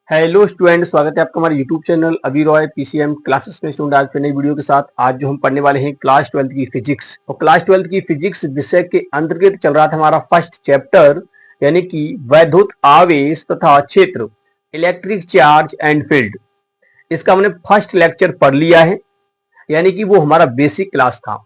Hello student, स्वागत है आपका हमारे यूट्यूब चैनल अभी रॉय पीसीएम क्लासेस में। स्टूडेंट आज फिर नई वीडियो के साथ आज जो हम पढ़ने वाले हैं क्लास 12 की फिजिक्स। और क्लास 12 की फिजिक्स विषय के अंतर्गत चल रहा था हमारा फर्स्ट चैप्टर, यानी कि वैद्युत आवेश तथा क्षेत्र, इलेक्ट्रिक चार्ज एंड फील्ड। इसका हमने फर्स्ट लेक्चर पढ़ लिया है, यानी कि वो हमारा बेसिक क्लास था।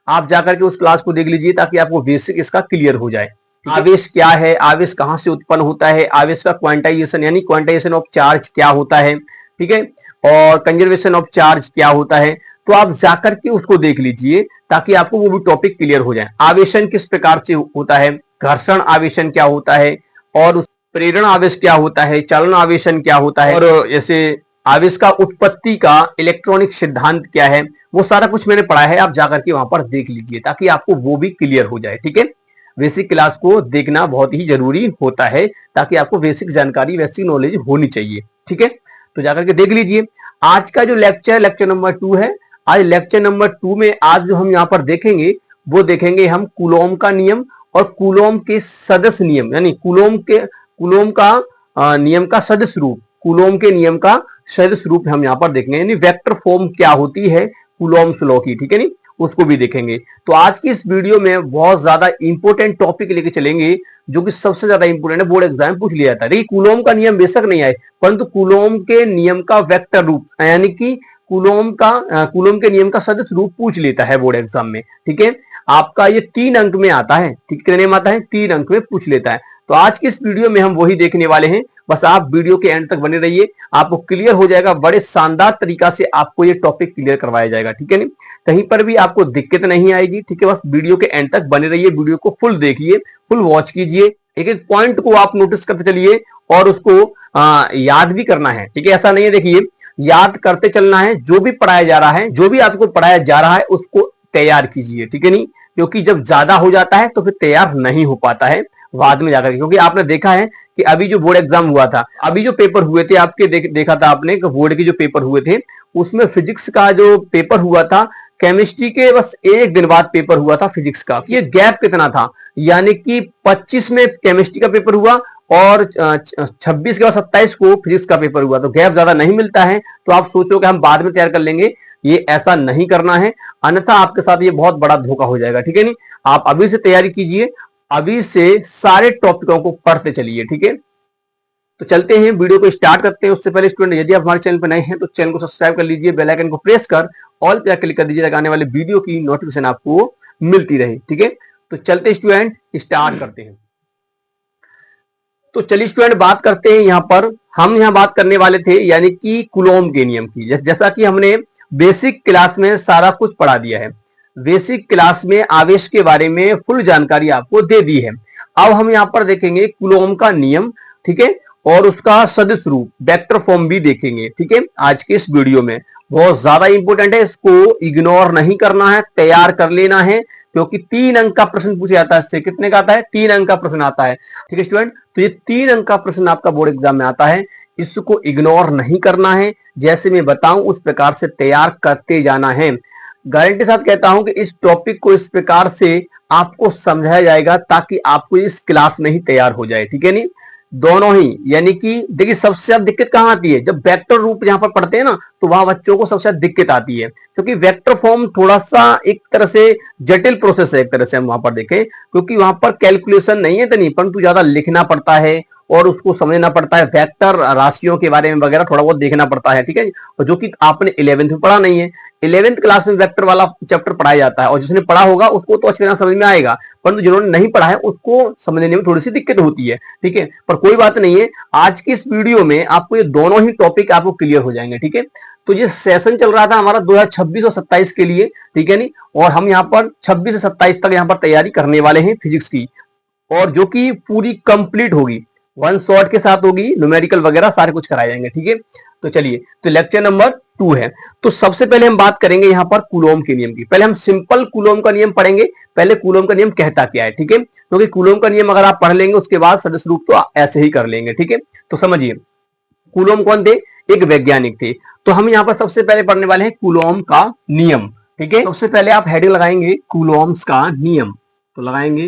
आप जाकर के उस क्लास को देख लीजिए ताकि आपको बेसिक इसका क्लियर हो जाए। आवेश क्या है, आवेश कहां से उत्पन्न होता है, आवेश का क्वांटाइजेशन यानी क्वांटाइजेशन ऑफ चार्ज क्या होता है, ठीक है, और कंजर्वेशन ऑफ चार्ज क्या होता है। तो आप जाकर के उसको देख लीजिए ताकि आपको वो भी टॉपिक क्लियर हो जाए। आवेशन किस प्रकार से होता है, घर्षण आवेशन क्या होता है, और उस प्रेरण आवेश क्या होता है, चालन आवेशन क्या होता है, और जैसे आवेश का उत्पत्ति का इलेक्ट्रॉनिक सिद्धांत क्या है, वो सारा कुछ मैंने पढ़ा है। आप जाकर के वहां पर देख लीजिए ताकि आपको वो भी क्लियर हो जाए। ठीक है, बेसिक क्लास को देखना बहुत ही जरूरी होता है ताकि आपको बेसिक जानकारी, बेसिक नॉलेज होनी चाहिए। ठीक है, तो जाकर के देख लीजिए। आज का जो लेक्चर नंबर 2 है। आज लेक्चर नंबर 2 में आज जो हम यहाँ पर देखेंगे वो देखेंगे हम कूलोम का नियम और कूलोम के सदस्य नियम, यानी कूलोम का नियम का सदस्य रूप, कूलोम के नियम का सदस्य रूप हम यहाँ पर देखेंगे, यानी वेक्टर फॉर्म क्या होती है कूलोम्स लॉ की। ठीक है नी, उसको भी देखेंगे। तो आज की इस वीडियो में बहुत ज्यादा इंपॉर्टेंट टॉपिक लेके चलेंगे जो कि सबसे ज्यादा इंपॉर्टेंट है, बोर्ड एग्जाम पूछ लिया जाता है। देखिए, कूलोम का नियम बेशक नहीं आए, परंतु कूलोम के नियम का वेक्टर रूप, यानी कि कूलोम के नियम का सदस्य रूप पूछ लेता है बोर्ड एग्जाम में। ठीक है, आपका ये 3 अंक में आता है। ठीक, कितने में आता है? 3 अंक में पूछ लेता है। तो आज की इस वीडियो में हम वही देखने वाले हैं। बस आप वीडियो के एंड तक बने रहिए, आपको क्लियर हो जाएगा। बड़े शानदार तरीका से आपको ये टॉपिक क्लियर करवाया जाएगा। ठीक है नहीं, कहीं पर भी आपको दिक्कत नहीं आएगी। ठीक है, बस वीडियो के एंड तक बने रहिए, वीडियो को फुल देखिए, फुल वॉच कीजिए, एक एक पॉइंट को आप नोटिस करते चलिए और उसको याद भी करना है। ठीक है, ऐसा नहीं है, देखिए याद करते चलना है। जो भी पढ़ाया जा रहा है, जो भी आपको पढ़ाया जा रहा है उसको तैयार कीजिए। ठीक है नहीं, क्योंकि जब ज्यादा हो जाता है तो फिर तैयार नहीं हो पाता है बाद में जाकर, क्योंकि आपने देखा है कि अभी जो बोर्ड एग्जाम हुआ था, अभी जो पेपर हुए थे आपके, देखा था आपने बोर्ड के जो पेपर हुए थे, उसमें फिजिक्स का जो पेपर हुआ था, केमिस्ट्री के बस एक दिन बाद पेपर हुआ था फिजिक्स का। ये गैप कितना था, यानी कि 25 में केमिस्ट्री का पेपर हुआ और 26 के बाद 27 को फिजिक्स का पेपर हुआ। तो गैप ज्यादा नहीं मिलता है। तो आप सोचो कि हम बाद में तैयार कर लेंगे, ये ऐसा नहीं करना है, अन्यथा आपके साथ ये बहुत बड़ा धोखा हो जाएगा। ठीक है नहीं, आप अभी से तैयारी कीजिए, अभी से सारे टॉपिकों को पढ़ते चलिए। ठीक है, तो चलते हैं, वीडियो को स्टार्ट करते हैं। उससे पहले स्टूडेंट, यदि आप हमारे चैनल पर नए हैं तो चैनल को सब्सक्राइब कर लीजिए, बेल आइकन को प्रेस कर ऑल पे क्लिक कर दीजिए ताकि आने वाले वीडियो की नोटिफिकेशन आपको मिलती रहे। ठीक है, तो चलते स्टूडेंट स्टार्ट करते हैं। तो चलिए स्टूडेंट बात करते हैं। हम यहाँ बात करने वाले थे यानी कि कूलोम के नियम की। जैसा कि हमने बेसिक क्लास में सारा कुछ पढ़ा दिया है, बेसिक क्लास में आवेश के बारे में फुल जानकारी आपको दे दी है। अब हम यहाँ पर देखेंगे कूलोम का नियम, ठीक है, और उसका सदस्य रूप, वेक्टर फॉर्म भी देखेंगे। ठीक है, आज के इस वीडियो में बहुत ज्यादा इंपॉर्टेंट है, इसको इग्नोर नहीं करना है, तैयार कर लेना है, क्योंकि 3 अंक का प्रश्न पूछा जाता है। इससे कितने का आता है? 3 अंक का प्रश्न आता है। ठीक है स्टूडेंट, तो ये 3 अंक का प्रश्न आपका बोर्ड एग्जाम में आता है, इसको इग्नोर नहीं करना है। जैसे मैं बताऊं उस प्रकार से तैयार करते जाना है। गारंटी के साथ कहता हूं कि इस टॉपिक को इस प्रकार से आपको समझाया जाएगा ताकि आपको इस क्लास में ही तैयार हो जाए। ठीक है नहीं, दोनों ही, यानी कि देखिए सबसे ज्यादा दिक्कत कहां आती है, जब वेक्टर रूप यहां पर पढ़ते हैं ना, तो वहां बच्चों को सबसे ज्यादा दिक्कत आती है, क्योंकि वेक्टर फॉर्म थोड़ा सा एक तरह से जटिल प्रोसेस है, एक तरह से हम वहां पर देखें, क्योंकि वहां पर कैलकुलेशन नहीं है तो नहीं, परंतु ज्यादा लिखना पड़ता है और उसको समझना पड़ता है, वेक्टर राशियों के बारे में वगैरह थोड़ा बहुत देखना पड़ता है। ठीक है, और जो कि आपने 11th में पढ़ा नहीं है। 11th क्लास में वेक्टर वाला चैप्टर पढ़ाया जाता है और जिसने पढ़ा होगा उसको तो अच्छी तरह समझ में आएगा, परंतु जिन्होंने नहीं पढ़ा है उसको समझने में थोड़ी सी दिक्कत होती है। ठीक है, पर कोई बात नहीं है, आज की इस वीडियो में आपको ये दोनों ही टॉपिक आपको क्लियर हो जाएंगे। ठीक है, तो ये सेशन चल रहा था हमारा 2026 और 27 के लिए। ठीक है नहीं, और हम यहाँ पर 26 से 27 तक यहाँ पर तैयारी करने वाले हैं फिजिक्स की, और जो कि पूरी कंप्लीट होगी, 1 शॉट के साथ होगी, न्यूमेरिकल वगैरह सारे कुछ कराए जाएंगे। ठीक है, तो चलिए, तो लेक्चर नंबर 2 है। तो सबसे पहले हम बात करेंगे यहाँ पर कूलोम के नियम की। पहले हम सिंपल कूलोम का नियम पढ़ेंगे, पहले कूलोम का नियम कहता क्या है। ठीक है, क्योंकि कूलोम का नियम अगर आप पढ़ लेंगे उसके बाद सदस्य रूप तो ऐसे ही कर लेंगे। ठीक है, तो समझिए कूलोम कौन थे? एक वैज्ञानिक थे। तो हम यहाँ पर सबसे पहले पढ़ने वाले हैं कूलोम का नियम। ठीक है, सबसे पहले आप हेडिंग लगाएंगे कूलोम्स का नियम, तो लगाएंगे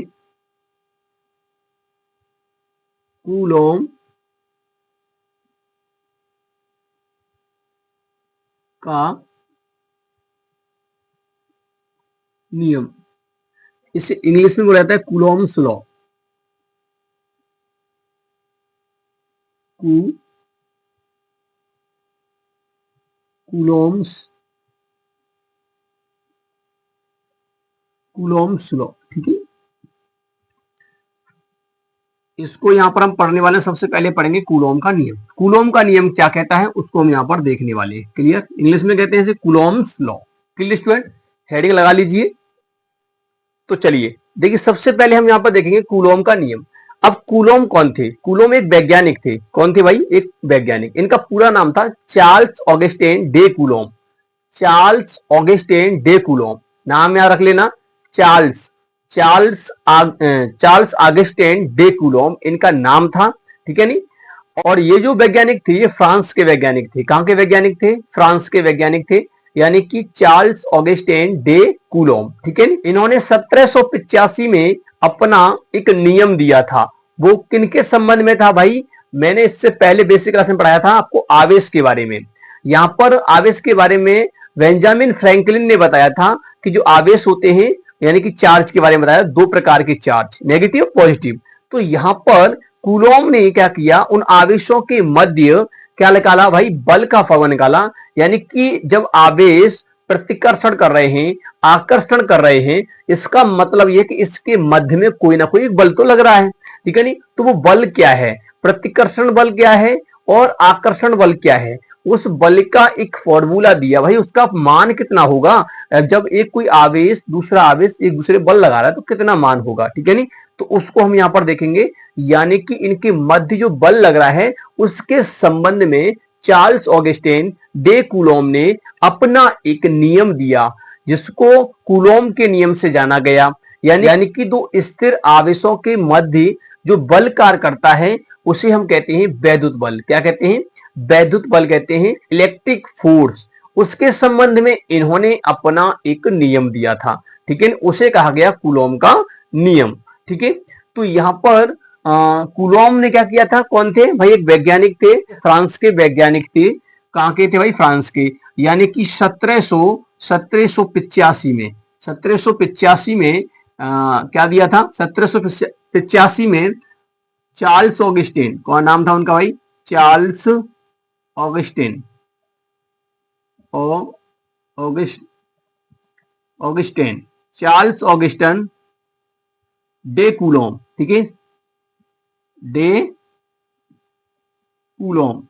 कूलोम का नियम, इसे इंग्लिश में बोला जाता है कूलॉम्स लॉ। कूलॉम्स लॉ, ठीक है। इसको यहां पर हम पढ़ने वाले हैं। सबसे पहले पढ़ेंगे कूलॉम का नियम। कूलॉम का नियम क्या कहता है उसको हम यहां पर देखने वाले हैं। क्लियर? इंग्लिश में कहते हैं इसे Coulomb's law. Clear student? Heading लगा लीजिए। तो चलिए देखिए, सबसे पहले हम यहां पर देखेंगे कूलॉम का नियम। अब कूलॉम कौन थे? कूलॉम एक वैज्ञानिक थे। कौन थे भाई? एक वैज्ञानिक। इनका पूरा नाम था Charles Augustine day Coulomb. Charles Augustine day Coulomb, नाम याद रख लेना। Charles Charles Augustine day Coulomb इनका नाम था, ठीक है नहीं। और ये जो वैज्ञानिक थे ये फ्रांस के वैज्ञानिक थे। कहां के वैज्ञानिक थे? फ्रांस के वैज्ञानिक थे, यानी कि चार्ल्स ऑगस्टीन डे कूलॉम, ठीक है। इन्होंने 1785 में अपना एक नियम दिया था। वो किनके संबंध में था भाई? मैंने इससे पहले बेसिक क्लास में पढ़ाया था आपको आवेश के बारे में। यहां पर आवेश के बारे में बेंजामिन फ्रैंकलिन ने बताया था कि जो आवेश होते हैं, यानी कि चार्ज के बारे में बताया, दो प्रकार के चार्ज, नेगेटिव पॉजिटिव। तो यहां पर कूलॉम ने क्या किया, उन आवेशों के मध्य क्या निकाला भाई? बल का फॉर्मूला निकाला। यानी कि जब आवेश प्रतिकर्षण कर रहे हैं, आकर्षण कर रहे हैं, इसका मतलब यह कि इसके मध्य में कोई ना कोई बल तो लग रहा है, ठीक है नहीं। तो वो बल क्या है? प्रतिकर्षण बल क्या है और आकर्षण बल क्या है? उस बल का एक फॉर्मूला दिया भाई। उसका मान कितना होगा? जब एक कोई आवेश दूसरा आवेश एक दूसरे बल लगा रहा है तो कितना मान होगा, ठीक है नहीं। तो उसको हम यहां पर देखेंगे। यानी कि इनके मध्य जो बल लग रहा है उसके संबंध में चार्ल्स ऑगस्टीन डे कूलॉम ने अपना एक नियम दिया, जिसको कूलॉम के नियम से जाना गया। यानी कि दो स्थिर आवेशों के मध्य जो बल कार्य करता है उसे हम कहते हैं वैद्युत बल। क्या कहते हैं? वैद्युत बल कहते हैं, इलेक्ट्रिक फोर्स। उसके संबंध में इन्होंने अपना एक नियम दिया था, ठीक है। उसे कहा गया कूलॉम का नियम, ठीक है। तो यहां पर कूलॉम ने क्या किया था? कौन थे भाई? एक वैज्ञानिक थे, फ्रांस के वैज्ञानिक थे। कहां के थे भाई? फ्रांस के। यानी कि 1785 में 1785 में क्या दिया था? 1785 में चार्ल्स ऑगस्टीन, कौन नाम था उनका भाई? Charles Augustine Augustine Charles Augustine day Coulomb, ठीक है। डे कूलॉम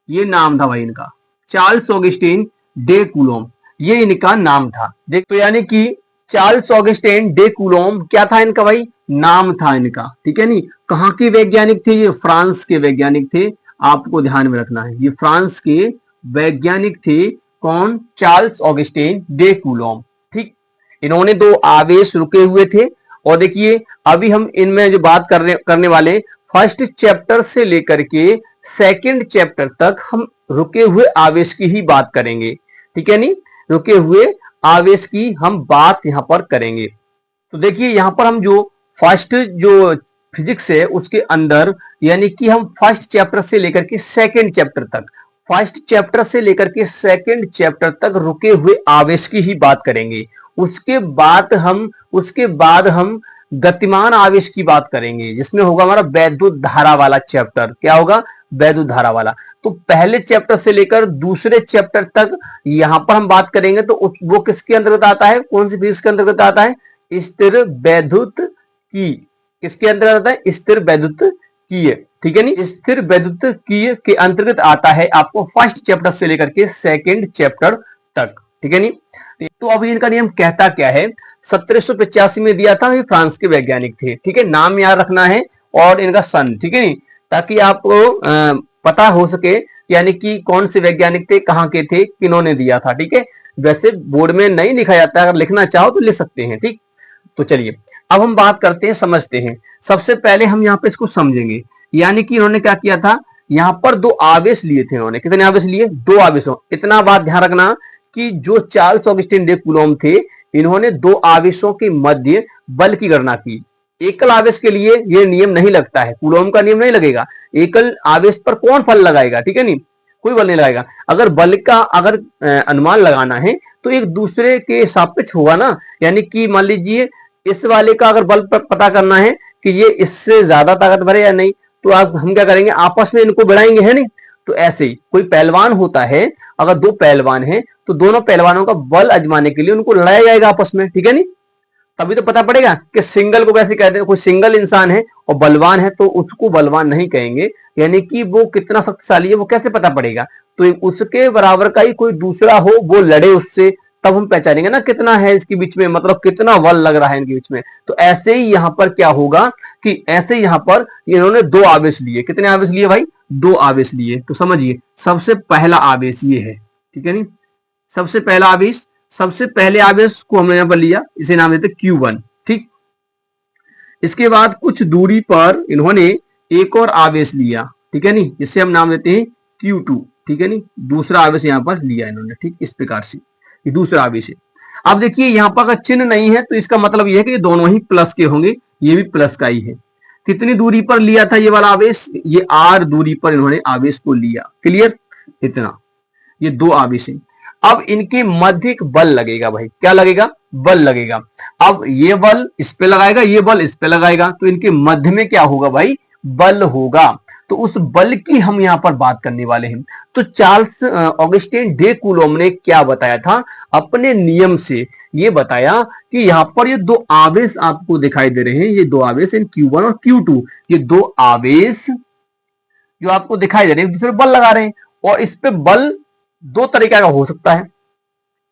ये नाम था भाई इनका। चार्ल्स ऑगस्टीन डे कूलॉम ये इनका नाम था। देख, तो यानी कि चार्ल्स ऑगस्टीन डे कूलॉम क्या था इनका भाई? नाम था इनका, ठीक है नहीं। कहां के वैज्ञानिक थे? ये फ्रांस के वैज्ञानिक थे। आपको ध्यान में रखना है, ये फ्रांस के वैज्ञानिक थे। कौन? चार्ल्स ऑगस्टीन डे कूलॉम, ठीक। इन्होंने दो आवेश रुके हुए थे। और देखिए, अभी हम इनमें जो बात करने वाले फर्स्ट चैप्टर से लेकर के सेकंड चैप्टर तक हम रुके हुए आवेश की ही बात करेंगे, ठीक है नहीं। रुके हुए आवेश की हम बात यहां पर करेंगे। तो देखिए, यहां पर हम जो फर्स्ट जो फिजिक्स है उसके अंदर, यानी कि हम फर्स्ट चैप्टर से लेकर के सेकंड चैप्टर तक, फर्स्ट चैप्टर से लेकर के सेकंड चैप्टर तक रुके हुए आवेश की ही बात करेंगे। उसके बाद हम गतिमान आवेश की बात करेंगे, जिसमें होगा हमारा वैद्युत धारा वाला चैप्टर। क्या होगा? वैद्युत धारा वाला। तो पहले चैप्टर से लेकर दूसरे चैप्टर तक यहां पर हम बात करेंगे। तो वो किसके अंतर्गत आता है? कौन सी फिजिक्स के अंतर्गत आता है? स्थिर वैद्युत की। किसके अंतर्गत आता है? स्थिर वैद्युत की, ठीक है नहीं। स्थिर वैद्युत की के अंतर्गत आता है आपको फर्स्ट चैप्टर से लेकर के सेकंड चैप्टर तक, ठीक है नहीं। तो अभी इनका नियम कहता क्या है? 1785 में दिया था। ये फ्रांस के वैज्ञानिक थे, ठीक है। नाम याद रखना है और इनका सन, ठीक है नहीं, ताकि आपको पता हो सके यानी कि कौन से वैज्ञानिक थे, कहां के थे, किन्होंने दिया था, ठीक है। वैसे बोर्ड में नहीं लिखा जाता, अगर लिखना चाहो तो लिख सकते हैं, ठीक। तो चलिए अब हम बात करते हैं, समझते हैं। सबसे पहले हम यहाँ पे इसको समझेंगे। यानी कि इन्होंने क्या किया था? यहाँ पर दो आवेश लिए थे इन्होंने। कितने आवेश लिए? दो आवेशों। इतना बात ध्यान रखना कि जो चार्ल्स ऑगस्टीन डे कूलॉम थे, इन्होंने दो आवेशों के मध्य बल की गणना की। एकल आवेश के लिए यह नियम नहीं लगता है, कूलॉम का नियम नहीं लगेगा। एकल आवेश पर कौन फल लगाएगा, ठीक है नहीं। कोई बल नहीं लगाएगा। अगर बल का अगर अनुमान लगाना है तो एक दूसरे के सापेक्ष होगा ना, यानी कि मान लीजिए इस वाले का अगर बल पता करना है कि ये इससे ज्यादा ताकतवर है या नहीं, तो आप हम क्या करेंगे, आपस में इनको भिड़ाएंगे, है नहीं। तो ऐसे ही कोई पहलवान होता है, अगर दो पहलवान हैं तो दोनों पहलवानों का बल आजमाने के लिए उनको लड़ाया जाएगा आपस में, ठीक है नहीं। तभी तो पता पड़ेगा कि सिंगल को कैसे कहते हैं, कोई सिंगल इंसान है और बलवान है तो उसको बलवान नहीं कहेंगे, यानी कि वो कितना शक्तिशाली है वो कैसे पता पड़ेगा। तो उसके बराबर का ही कोई दूसरा हो, वो लड़े उससे, तब हम पहचानेंगे ना कितना है इसके बीच में, मतलब कितना बल लग रहा है इनके बीच में। तो ऐसे ही यहां पर क्या होगा कि ऐसे यहां पर इन्होंने दो आवेश लिए। कितने आवेश लिए भाई, दो आवेश लिए। तो समझिए सबसे पहला आवेश ये है, ठीक है नहीं, सबसे पहला आवेश, सबसे पहले आवेश को हमने यहां पर लिया, इसे नाम देते Q1, ठीक। इसके बाद कुछ दूरी पर इन्होंने एक और आवेश लिया, ठीक है नहीं, जिसे हम नाम देते हैं Q2, ठीक है नहीं, दूसरा आवेश यहां पर लिया इन्होंने, ठीक। इस प्रकार से ये दूसरा आवेश है। अब देखिए यहां पर अगर चिन्ह नहीं है तो इसका मतलब यह है कि ये दोनों ही प्लस के होंगे, ये भी प्लस का ही है। कितनी दूरी पर लिया था ये वाला आवेश, ये R दूरी पर इन्होंने आवेश को लिया, क्लियर, इतना, ये दो आवेश है। अब इनके मध्य एक बल लगेगा भाई, क्या लगेगा, बल लगेगा। अब ये बल इस पे लगाएगा, ये बल इस पे लगाएगा, तो इनके मध्य में क्या होगा भाई, बल होगा। तो उस बल की हम यहां पर बात करने वाले हैं। तो चार्ल्स ऑगस्टीन डे कूलॉम ने क्या बताया था, अपने नियम से ये बताया कि यहां पर ये दो आवेश आपको दिखाई दे रहे हैं, ये दो आवेश इन Q1 और Q2, ये दो आवेश जो आपको दिखाई दे रहे हैं, दूसरे बल लगा रहे हैं। और इस पे बल दो तरीके का हो सकता है।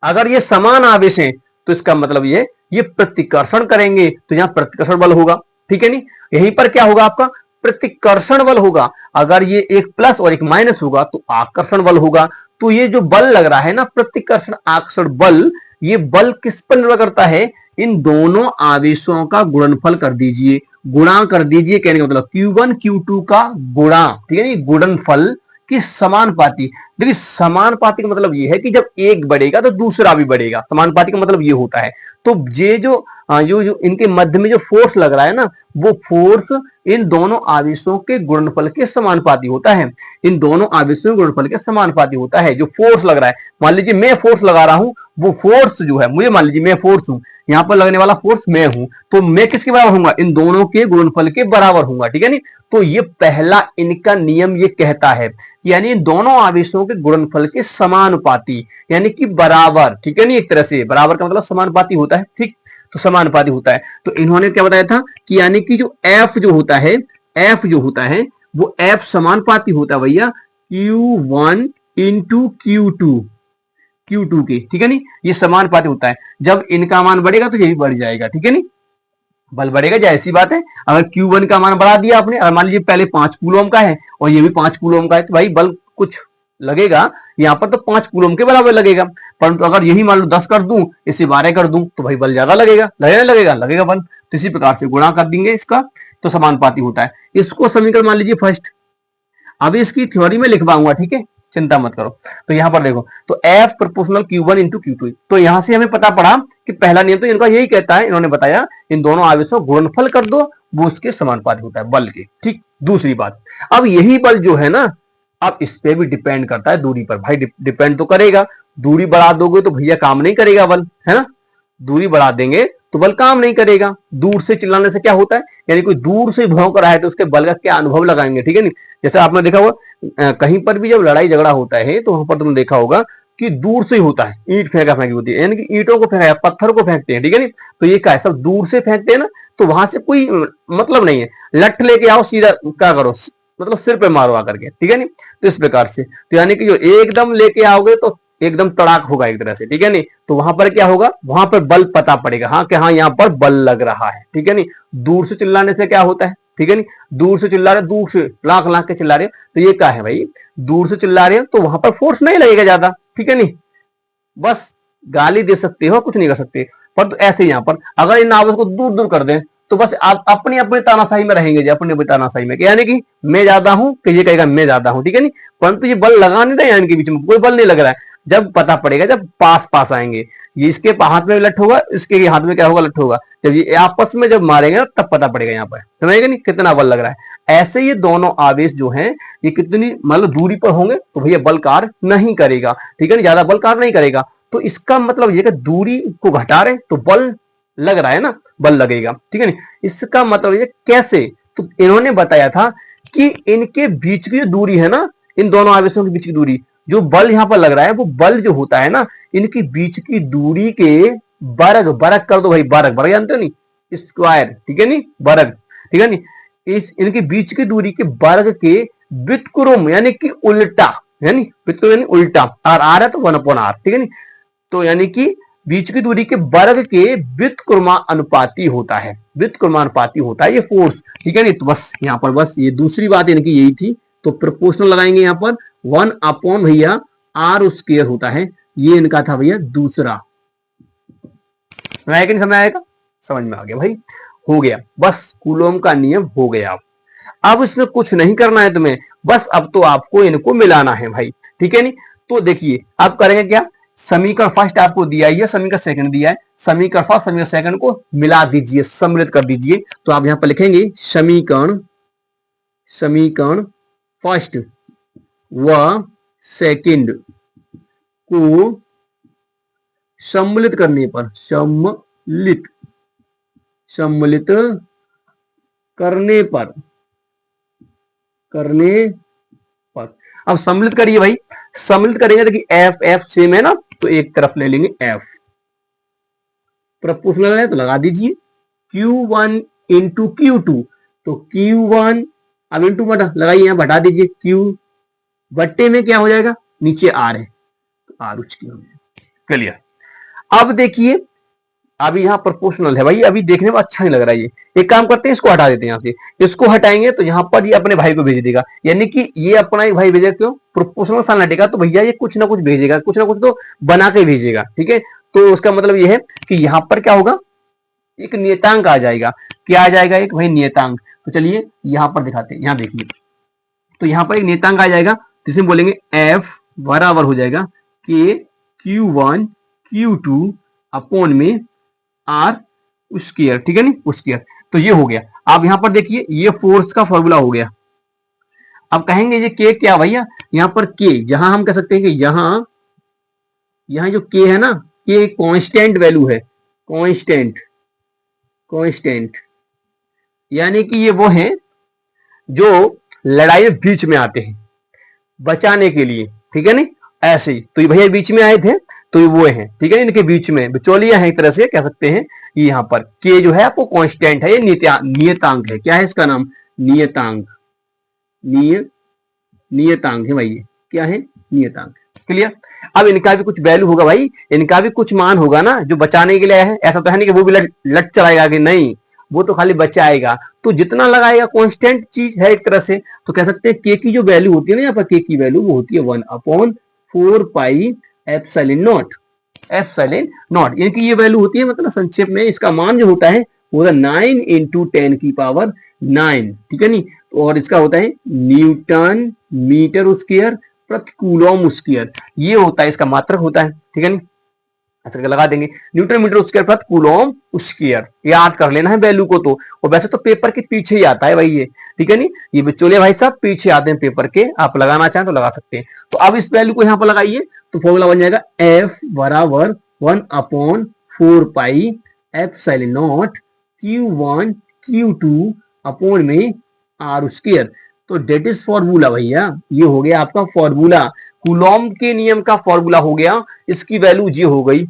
अगर ये समान आवेश हैं तो इसका मतलब ये प्रतिकर्षण करेंगे, तो यहां प्रतिकर्षण बल होगा, ठीक है नहीं। यहीं पर क्या होगा, आपका प्रतिकर्षण बल होगा। अगर ये एक प्लस और एक माइनस होगा तो आकर्षण बल होगा। तो ये जो बल लग रहा है ना, प्रतिकर्षण आकर्षण बल, ये बल किस पर निर्भर करता है, इन दोनों आवेशों का गुणनफल कर दीजिए, गुणा कर दीजिए, कहने का मतलब Q1 Q2 का गुणा, ठीक है नहीं, गुणनफल की समानुपाती। देखिए समानुपाती का मतलब ये है कि जब एक बढ़ेगा तो दूसरा भी बढ़ेगा, समानुपाती का मतलब ये होता है। तो ये जो इनके मध्य में जो फोर्स लग रहा है ना, वो फोर्स इन दोनों आवेशों के गुणनफल के समानुपाती होता है, इन दोनों आवेशों के गुणनफल के समानुपाती होता है। जो फोर्स लग रहा है, मान लीजिए मैं फोर्स लगा रहा हूं, वो फोर्स जो है, मुझे मान लीजिए मैं फोर्स हूं, यहां पर लगने वाला फोर्स मैं हूं, तो मैं किसके बराबर होऊंगा, इन दोनों के गुणनफल के बराबर होऊंगा, ठीक है नहीं। तो ये पहला इनका नियम ये कहता है, यानी दोनों आवेशों के गुणनफल के समानुपाती, यानी कि बराबर, ठीक है नहीं, एक तरह से बराबर का मतलब समानुपाती होता है, ठीक। तो समानुपाती होता है। तो इन्होंने क्या बताया था कि यानी कि जो F जो होता है, F जो होता है वो F समानुपाती होता है भैया Q1 इंटू Q2 के, ठीक है नहीं, ये समानुपाती होता है। जब इनका मान बढ़ेगा तो ये भी बढ़ जाएगा, ठीक है नहीं, बल बढ़ेगा, जैसी बात है। अगर Q1 का मान बढ़ा दिया आपने, अगर मान लीजिए पहले 5 कूलम का है और ये भी 5 कूलम का है, तो भाई बल कुछ लगेगा यहाँ पर तो 5 कूलम के बराबर लगेगा। परंतु अगर यही मान लो 10 कर दूं, इसे 12 कर दूं, तो भाई बल ज्यादा लगेगा, लगेगा बल। तो इसी प्रकार से गुणा कर देंगे इसका, तो समानुपाती होता है। इसको समीकरण मान लीजिए फर्स्ट, अभी इसकी थ्योरी में लिखवाऊंगा, ठीक है, चिंता मत करो। तो यहां पर देखो, तो F proportional Q1 into Q2, तो यहां से हमें पता पड़ा कि पहला नियम तो इनका यही कहता है, इन्होंने बताया इन दोनों आवेशों गुणनफल कर दो, वो उसके समानुपाती होता है बल के, ठीक। दूसरी बात, अब यही बल जो है ना, अब इस पे भी डिपेंड करता है दूरी पर, भाई डिपेंड तो करेगा। दूरी बढ़ा दोगे तो भैया काम नहीं करेगा बल, है ना, दूरी बढ़ा देंगे तो बल काम नहीं करेगा। दूर से चिल्लाने से क्या होता है, यानी कोई दूर से भौंक रहा है तो उसके बल का क्या अनुभव लगाएंगे, ठीक है नहीं। जैसे आपने देखा होगा कहीं पर भी जब लड़ाई झगड़ा होता है तो वहां पर तुमने देखा होगा कि दूर से ही होता है, ईंट फेंका फेंकी होती है, यानी कि ईंटों को फेंका, पत्थर को फेंकते हैं, ठीक है नहीं। तो ये क्या है, सब दूर से फेंकते हैं ना, तो वहां से कोई मतलब नहीं है। लठ लेके आओ, सीधा क्या करो, मतलब सिर पे मारो आकर के, ठीक है नहीं। तो इस प्रकार से, तो यानी कि जो एकदम लेके आओगे तो एकदम तड़ाक होगा एक तरह से, ठीक है नहीं। तो वहां पर क्या होगा, वहां पर बल पता पड़ेगा, हाँ कि हाँ यहाँ पर बल लग रहा है, ठीक है नहीं। दूर से चिल्लाने से क्या होता है, ठीक है नहीं, दूर से चिल्ला रहे, दूर से लाख लाख के चिल्ला रहे, तो ये क्या है भाई, दूर से चिल्ला रहे तो वहां पर फोर्स नहीं लगेगा ज्यादा, ठीक है नहीं, बस गाली दे सकते हो, कुछ नहीं कर सकते। पर तो ऐसे यहाँ पर अगर इन आवाज को दूर दूर कर दें तो बस आप अपने अपने तानाशाही में रहेंगे, जो अपने अपने तानाशाही में, यानी कि मैं ज्यादा हूं कि ये कहेगा मैं ज्यादा हूं, ठीक है नहीं, परंतु ये बल लगा नहीं रहे हैं इनके बीच में, कोई बल नहीं लग रहा है। जब पता पड़ेगा, जब पास पास आएंगे, ये इसके हाथ में लठ होगा, इसके हाथ में क्या होगा, लठ होगा, जब ये आपस में जब मारेंगे ना तब पता पड़ेगा यहाँ पर, समझेगा नहीं कितना बल लग रहा है। ऐसे ये दोनों आवेश जो हैं ये कितनी मतलब दूरी पर होंगे तो भैया बल कार्य नहीं करेगा, ठीक है ना, ज्यादा बल कार्य नहीं करेगा। तो इसका मतलब ये कि दूरी को घटा रहे तो बल लग रहा है ना, बल लगेगा, ठीक है ना। इसका मतलब ये कैसे, तो इन्होंने बताया था कि इनके बीच की जो दूरी है ना, इन दोनों आवेशों के बीच की दूरी, जो बल यहाँ पर लग रहा है वो बल जो होता है ना, इनकी बीच की दूरी के वर्ग, वर्ग कर दो भाई, वर्ग, वर्ग जानते हो नहीं, स्क्वायर, ठीक है नहीं, वर्ग, ठीक है नहीं, इस इनके बीच की दूरी के वर्ग के व्युत्क्रम यानी कि उल्टा, यानी व्युत्क्रम यानी उल्टा, आर है तो 1/r, ठीक है नहीं, तो यानी कि बीच की दूरी के वर्ग के व्युत्क्रमानुपाती होता है, व्युत्क्रमानुपाती होता है ये फोर्स, ठीक है नहीं। तो बस यहाँ पर बस ये दूसरी बात इनकी यही थी, तो प्रोपोर्शनल लगाएंगे यहाँ पर 1/, भैया r² होता है, ये इनका था भैया दूसरा। समझ आएगा नहीं, समझ आएगा, समझ में आ गया भाई, हो गया, बस कूलोम का नियम हो गया। अब इसमें कुछ नहीं करना है तुम्हें, बस अब तो आपको इनको मिलाना है भाई, ठीक है नहीं। तो देखिए आप करेंगे क्या, समीकरण फर्स्ट आपको दिया है, समीकरण सेकंड दिया है, समीकरण फर्स्ट समीकरण सेकंड को मिला दीजिए, सम्मिलित कर दीजिए। तो आप यहां पर लिखेंगे समीकरण फर्स्ट व सेकंड को सम्मिलित करने पर, सम्मिलित करने पर अब सम्मिलित करिए भाई, सम्मिलित करेंगे तो कि एफ एफ सेम है ना, तो एक तरफ ले लेंगे एफ, प्रोपोर्शनल है तो लगा दीजिए Q1 इंटू Q2, तो Q1 अब इंटू बटा लगाइए, यहां बटा दीजिए, Q बट्टे में क्या हो जाएगा, नीचे आर है तो आर उसकी हो जाएगा, क्लियर। अब देखिए अभी यहाँ प्रोपोर्शनल है भाई, अभी देखने में अच्छा नहीं लग रहा है, ये एक काम करते हैं, इसको हटा देते हैं, यहाँ से इसको हटाएंगे तो यहाँ पर ये अपने भाई को भेज देगा, यानी कि ये अपना ही भाई भेजेगा, क्यों, प्रोपोर्शनल साइन हटेगा तो भैया ये कुछ ना कुछ भेजेगा, कुछ ना कुछ तो बना के भेजेगा, ठीक है। तो उसका मतलब ये है कि यहाँ पर क्या होगा, एक नियतांक आ जाएगा, क्या आ जाएगा, एक भाई नियतांक। तो चलिए यहाँ पर दिखाते हैं, यहाँ देखिए, तो यहाँ पर एक नियतांक आ जाएगा, जिसमें बोलेंगे एफ बराबर हो जाएगा के Q1 Q2 अपॉन में आर स्क्वायर, ठीक है नहीं, स्क्वायर। तो ये हो गया। आप यहां पर देखिए ये फोर्स का फॉर्मूला हो गया। अब कहेंगे ये के क्या भैया, यहां पर के, जहां हम कह सकते हैं कि यहां जो के है ना, के कांस्टेंट वैल्यू है, कांस्टेंट यानी कि ये वो है जो लड़ाई में बीच में आते हैं बचाने के लिए, ठीक है नहीं, ऐसे ही। तो ये भैया बीच में आए थे तो ये वो है, ठीक है, इनके बीच में बिचौलिया है, एक तरह से कह सकते हैं। यहाँ पर के जो है आपको कांस्टेंट है, ये नियतांक है, क्या है इसका नाम, नियतांक, नियतांक है भाई, ये क्या है, नियतांक, क्लियर। अब इनका भी कुछ वैल्यू होगा भाई, इनका भी कुछ मान होगा ना, जो बचाने के लिए है, ऐसा तो है नहीं कि वो भी लट चलाएगा कि नहीं, वो तो खाली बचाएगा, तो जितना लगाएगा कांस्टेंट चीज है एक तरह से। तो कह सकते हैं के की जो वैल्यू होती है ना, यहाँ पर के की वैल्यू वो होती है 1/4 पाई एप्सिलॉन नॉट, इनकी ये वैल्यू होती है, मतलब संक्षेप में इसका मान जो होता है वो 9 इंटू 10 की पावर 9, ठीक है नहीं, और इसका होता है न्यूटन मीटर स्क्वायर प्रति कूलम स्क्वायर, ये होता है इसका मात्रक होता है, ठीक है नहीं, अच्छा लगा देंगे न्यूटन मीटर स्क्वायर प्रति कूलम स्क्वायर, याद कर लेना है वैल्यू को। तो और वैसे तो पेपर के पीछे ही आता है भाई ये, ठीक है नहीं, ये बिचौलिए भाई साहब पीछे आते हैं पेपर के, आप लगाना चाहें तो लगा सकते हैं। तो अब इस वैल्यू को यहाँ पर लगाइए तो फॉर्मूला बन जाएगा एफ बराबर 1/4 pi epsilon not Q1 Q2 upon में आर स्क्वायर। तो डेट इज फॉर्मूला भैया, ये हो गया आपका फॉर्मूला, कूलॉम के नियम का फॉर्मूला हो गया, इसकी वैल्यू ये हो गई।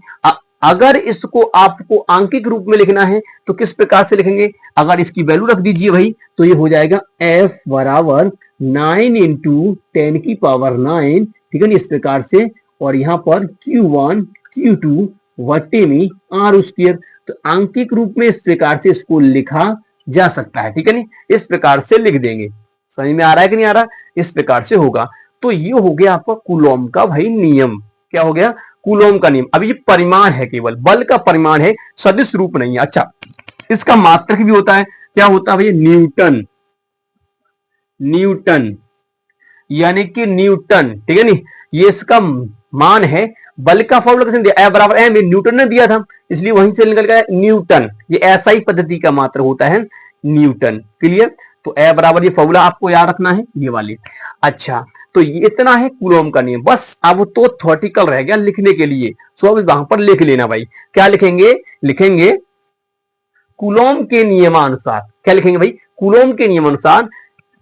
अगर इसको आपको आंकिक रूप में लिखना है तो किस प्रकार से लिखेंगे, अगर इसकी वैल्यू रख दीजिए भाई तो ये हो जाएगा एफ बराबर 9 इंटू 10 की पावर 9, ठीक है ना, इस प्रकार से, और यहाँ पर Q1 Q2 वट्टे में आर स्क्वायर। तो आंकिक रूप में इस प्रकार से इसको लिखा जा सकता है, ठीक है नहीं, इस प्रकार से लिख देंगे। समझ में आ रहा है कि नहीं आ रहा, इस प्रकार से होगा। तो ये हो गया आपका कूलॉम का भाई नियम, क्या हो गया, कूलॉम का नियम। अब ये परिमाण है, केवल बल का परिमाण है, सदिश रूप नहीं है। अच्छा इसका मात्रक भी होता है, क्या होता है भैया, न्यूटन। न्यूटन यानी कि न्यूटन, ठीक है नहीं, ये इसका मान है। बल का फॉर्मूला किसने दिया, F बराबर m, न्यूटन ने दिया था, इसलिए वहीं से निकल गया न्यूटन। ये ऐसा ही पद्धति का मात्र होता है न्यूटन। क्लियर। तो F बराबर ये फॉर्मूला आपको याद रखना है, ये वाली। अच्छा, तो ये इतना है कूलॉम का नियम, बस अब तो थ्योरेटिकल रह गया लिखने के लिए। सो अब वहां पर लिख लेना भाई, क्या लिखेंगे, लिखेंगे कूलॉम के नियमानुसार। क्या लिखेंगे भाई, कूलॉम के नियमानुसार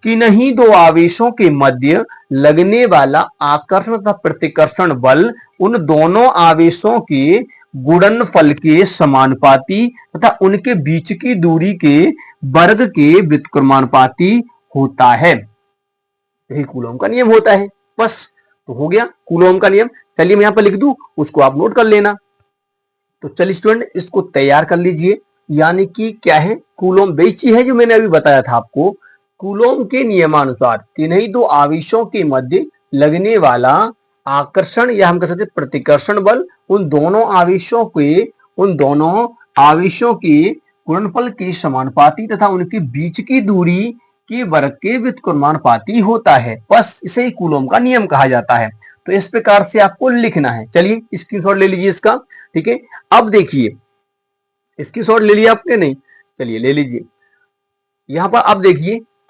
किन्हीं दो आवेशों के मध्य लगने वाला आकर्षण तथा प्रतिकर्षण बल उन दोनों आवेशों के गुणनफल के समानुपाती तथा उनके बीच की दूरी के वर्ग के व्युत्क्रमानुपाती होता है। यही कूलॉम का नियम होता है, बस। तो हो गया कूलॉम का नियम। चलिए मैं यहां पर लिख दूं, उसको आप नोट कर लेना। तो चलिए स्टूडेंट, इसको तैयार कर लीजिए। यानी कि क्या है, कूलॉम वही चीज है जो मैंने अभी बताया था आपको। कूलॉम के नियमानुसार किन्हीं दो आवेशों के मध्य लगने वाला आकर्षण या हम कह सकते प्रतिकर्षण बल उन दोनों आवेशों के गुणनफल के समानुपाती तथा उनके बीच की दूरी के वर्ग के व्युत्क्रमानुपाती होता है। बस इसे ही कूलॉम का नियम कहा जाता है। तो इस प्रकार से आपको लिखना है। चलिए स्क्रीनशॉट ले लीजिए इसका, ठीक है। अब देखिए, स्क्रीनशॉट ले लिया आपने, नहीं, चलिए ले लीजिए। यहां पर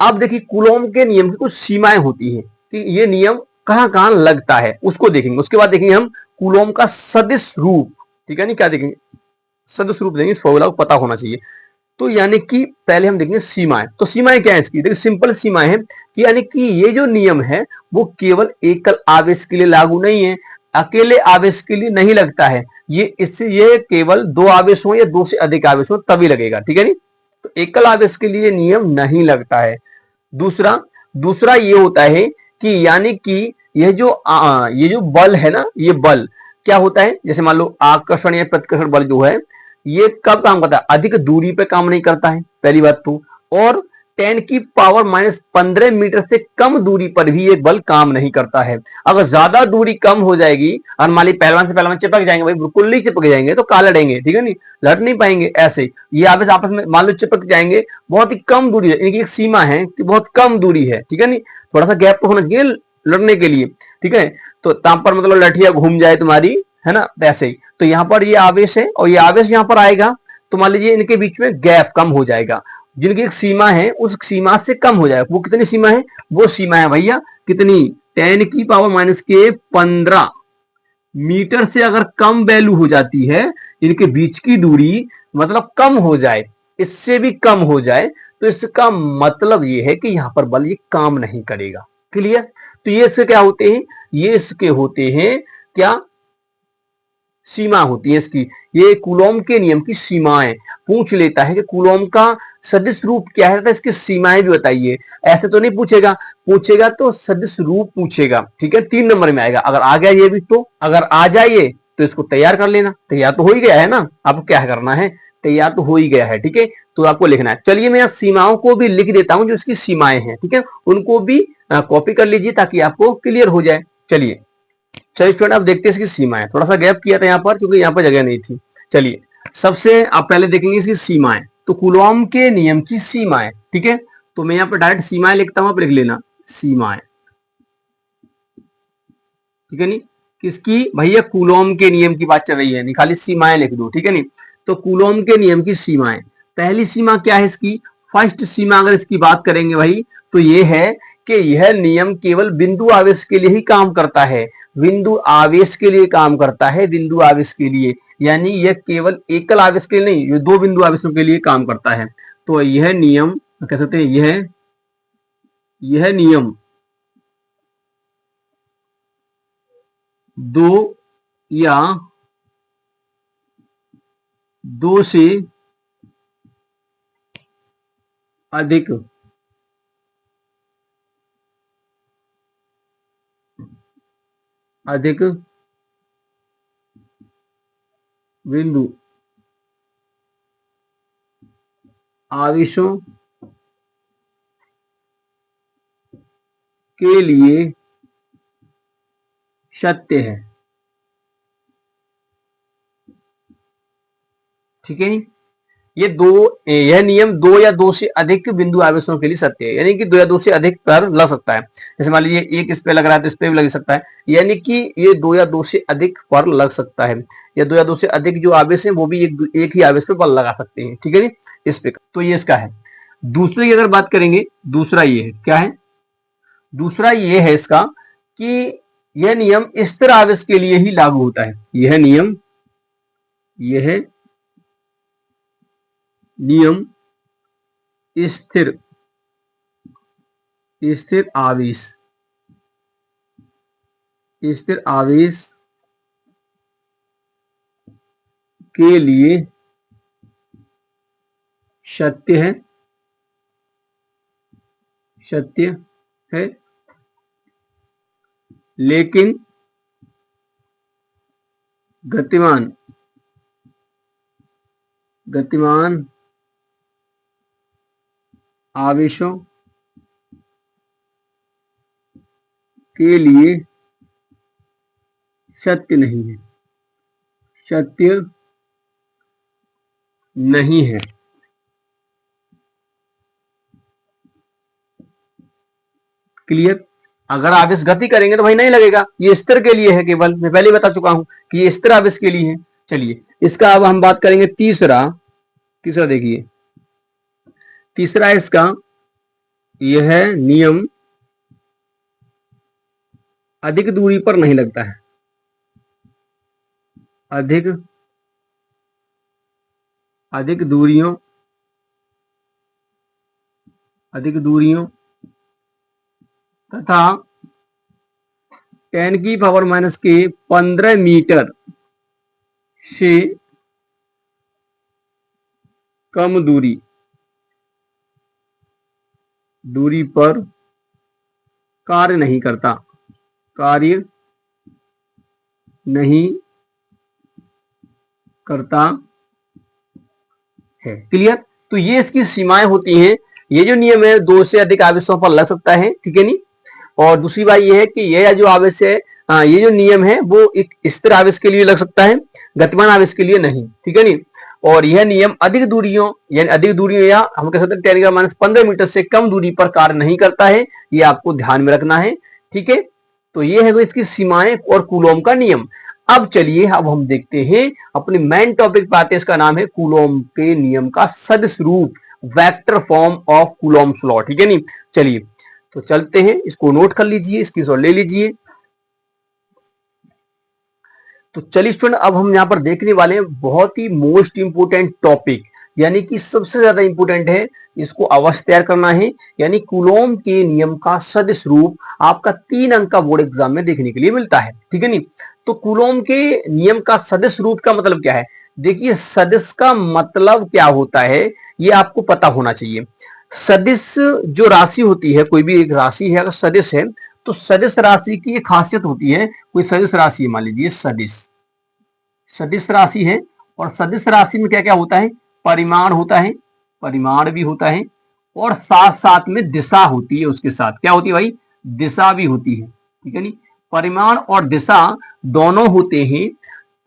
अब देखिए कूलॉम के नियम की कुछ सीमाएं होती है कि ये नियम कहां कहां लगता है, उसको देखेंगे। उसके बाद देखेंगे हम कूलॉम का सदिश रूप, ठीक है नहीं, क्या देखेंगे, सदिश रूप देंगे। इस फॉर्मूला को पता होना चाहिए। तो यानी कि पहले हम देखेंगे सीमाएं। तो सीमाएं क्या है इसकी, देखिए सिंपल सीमाएं हैं कि यानी कि ये जो नियम है वो केवल एकल आवेश के लिए लागू नहीं है, अकेले आवेश के लिए नहीं लगता है। ये केवल दो आवेश हो या दो से अधिक आवेश हो तभी लगेगा, ठीक है नहीं। तो एकल आवेश के लिए नियम नहीं लगता है। दूसरा दूसरा ये होता है कि यानी कि ये जो बल है ना, ये बल क्या होता है, जैसे मान लो आकर्षण या प्रतिकर्षण बल जो है, ये कब काम करता है, अधिक दूरी पे काम नहीं करता है, पहली बात तो। और 10 की पावर -15 मीटर से कम दूरी पर भी ये बल काम नहीं करता है। अगर ज्यादा दूरी कम हो जाएगी और मान ली पहलवान से पहलवान चिपक जाएंगे, भाई बिल्कुल नहीं चिपक जाएंगे तो कहा लड़ेंगे, ठीक है नहीं, लड़ नहीं पाएंगे। ऐसे ये आपस में मान लो चिपक जाएंगे, बहुत ही कम दूरी है, इनकी एक सीमा है कि बहुत कम दूरी है, ठीक है नहीं, थोड़ा सा गैप तो होना चाहिए लड़ने के लिए, ठीक है। तो ताम पर मतलब लठिया घूम जाए तुम्हारी, है ना, वैसे ही। तो यहाँ पर ये आवेश है और ये आवेश यहाँ पर आएगा, तो मान लीजिए इनके बीच में गैप कम हो जाएगा, जिनकी एक सीमा है उस सीमा से कम हो जाएगा। वो कितनी सीमा है, वो सीमा है भैया कितनी, 10 की पावर -15 मीटर से अगर कम वैल्यू हो जाती है, इनके बीच की दूरी मतलब कम हो जाए, इससे भी कम हो जाए, तो इसका मतलब ये है कि यहां पर बल ये काम नहीं करेगा। क्लियर। तो ये इसके क्या होते हैं, ये इसके होते हैं क्या, सीमा होती है इसकी। ये कूलॉम के नियम की सीमाएं पूछ लेता है कि कूलॉम का सदिश रूप क्या है, तो इसकी सीमाएं भी बताइए। ऐसे तो नहीं पूछेगा, पूछेगा तो सदिश रूप पूछेगा, ठीक है, 3 नंबर में आएगा। अगर आ गया ये भी, तो अगर आ जाइए तो इसको तैयार कर लेना। तैयार तो हो ही गया है ना, आपको क्या करना है, तैयार तो हो ही गया है, ठीक है। तो आपको लिखना है। चलिए मैं सीमाओं को भी लिख देता हूं, जो इसकी सीमाएं हैं, ठीक है, उनको भी कॉपी कर लीजिए ताकि आपको क्लियर हो जाए। चलिए स्टूडेंट, आप देखते हैं इसकी सीमाएं। थोड़ा सा गैप किया था यहाँ पर क्योंकि यहाँ पर जगह नहीं थी। चलिए सबसे आप पहले देखेंगे इसकी सीमाएं। तो कूलॉम के नियम की सीमाएं, ठीक है। तो मैं यहाँ पर डायरेक्ट सीमाएं लिखता हूं, आप लिख लेना सीमाएं, ठीक है नहीं। किसकी भैया, कूलॉम के नियम की बात चल रही है, नहीं खाली सीमाएं लिख दो, ठीक है नहीं। तो कूलॉम के नियम की सीमाएं, पहली सीमा क्या है इसकी, फर्स्ट सीमा अगर इसकी बात करेंगे भाई, तो ये है कि यह नियम केवल बिंदु आवेश के लिए ही काम करता है। बिंदु आवेश के लिए काम करता है, बिंदु आवेश के लिए, यानी यह केवल एकल आवेश के लिए नहीं, ये दो बिंदु आवेशों के लिए काम करता है। तो यह नियम कह सकते हैं, यह नियम दो या दो से अधिक अधिक बिंदु आवेशों के लिए सत्य है, ठीक है। यह नियम दो या दो से अधिक बिंदु आवेशों के लिए सत्य है, यानी कि दो या दो से अधिक पर लग सकता है। जैसे मान लीजिए एक इस पे लग रहा है तो इस पे भी लग सकता है, यानी कि ये दो या दो से अधिक पर लग सकता है, या दो या दो से अधिक जो आवेश है वो भी एक ही आवेश पे बल लगा सकते हैं, ठीक है नी, इस पे। तो ये इसका है। दूसरे की अगर बात करेंगे, दूसरा ये है, क्या है दूसरा ये है इसका कि यह नियम स्थिर आवेश के लिए ही लागू होता है। यह नियम स्थिर आवेश के लिए सत्य है, लेकिन गतिमान आवेशों के लिए सत्य नहीं है। क्लियर? अगर आवेश गति करेंगे तो भाई नहीं लगेगा, ये स्थिर के लिए है केवल, मैं पहले बता चुका हूं कि ये स्थिर आवेश के लिए है। चलिए इसका अब हम बात करेंगे तीसरा देखिए, तीसरा इसका, यह नियम अधिक दूरी पर नहीं लगता है। अधिक दूरियों तथा 10 की पावर माइनस के 15 मीटर से कम दूरी पर कार्य नहीं करता है। क्लियर? तो ये इसकी सीमाएं होती हैं। ये जो नियम है दो से अधिक आवेशों पर लग सकता है, ठीक है नी। और दूसरी बात ये है कि यह जो आवेश है, ये जो नियम है वो एक स्थिर आवेश के लिए लग सकता है, गतिमान आवेश के लिए नहीं, ठीक है नी। और यह नियम अधिक दूरियों या हम कह सकते हैं 10 माइनस 15 मीटर से कम दूरी पर कार्य नहीं करता है। ये आपको ध्यान में रखना है, ठीक है। तो ये है इसकी सीमाएं और कूलोम का नियम। अब चलिए अब हम देखते हैं अपनी मेन टॉपिक पे आते हैं, इसका नाम है कूलोम के नियम का सदिश रूप, वेक्टर फॉर्म ऑफ कूलोम्स लॉ, ठीक है नी। चलिए तो चलते हैं, इसको नोट कर लीजिए, स्क्रीनशॉट ले लीजिए। तो चलिए स्टूडेंट, अब हम यहां पर देखने वाले हैं बहुत ही मोस्ट इंपोर्टेंट टॉपिक, यानी कि सबसे ज्यादा इंपोर्टेंट है, इसको अवश्य तैयार करना है। यानी कूलोम के नियम का सदिश रूप आपका 3 अंक का बोर्ड एग्जाम में देखने के लिए मिलता है, ठीक है नी। तो कूलोम के नियम का सदिश रूप का मतलब क्या है? देखिए सदिश का मतलब क्या होता है ये आपको पता होना चाहिए। सदिश जो राशि होती है, कोई भी एक राशि है अगर सदिश है, तो सदिश राशि की एक खासियत होती है। कोई सदिश राशि है, मान लीजिए सदिश राशि है, और सदिश राशि में क्या क्या होता है? परिमाण होता है, परिमाण भी होता है, और साथ साथ में दिशा होती है। उसके साथ क्या होती है भाई? दिशा भी होती है, ठीक है नी। परिमाण और दिशा दोनों होते हैं,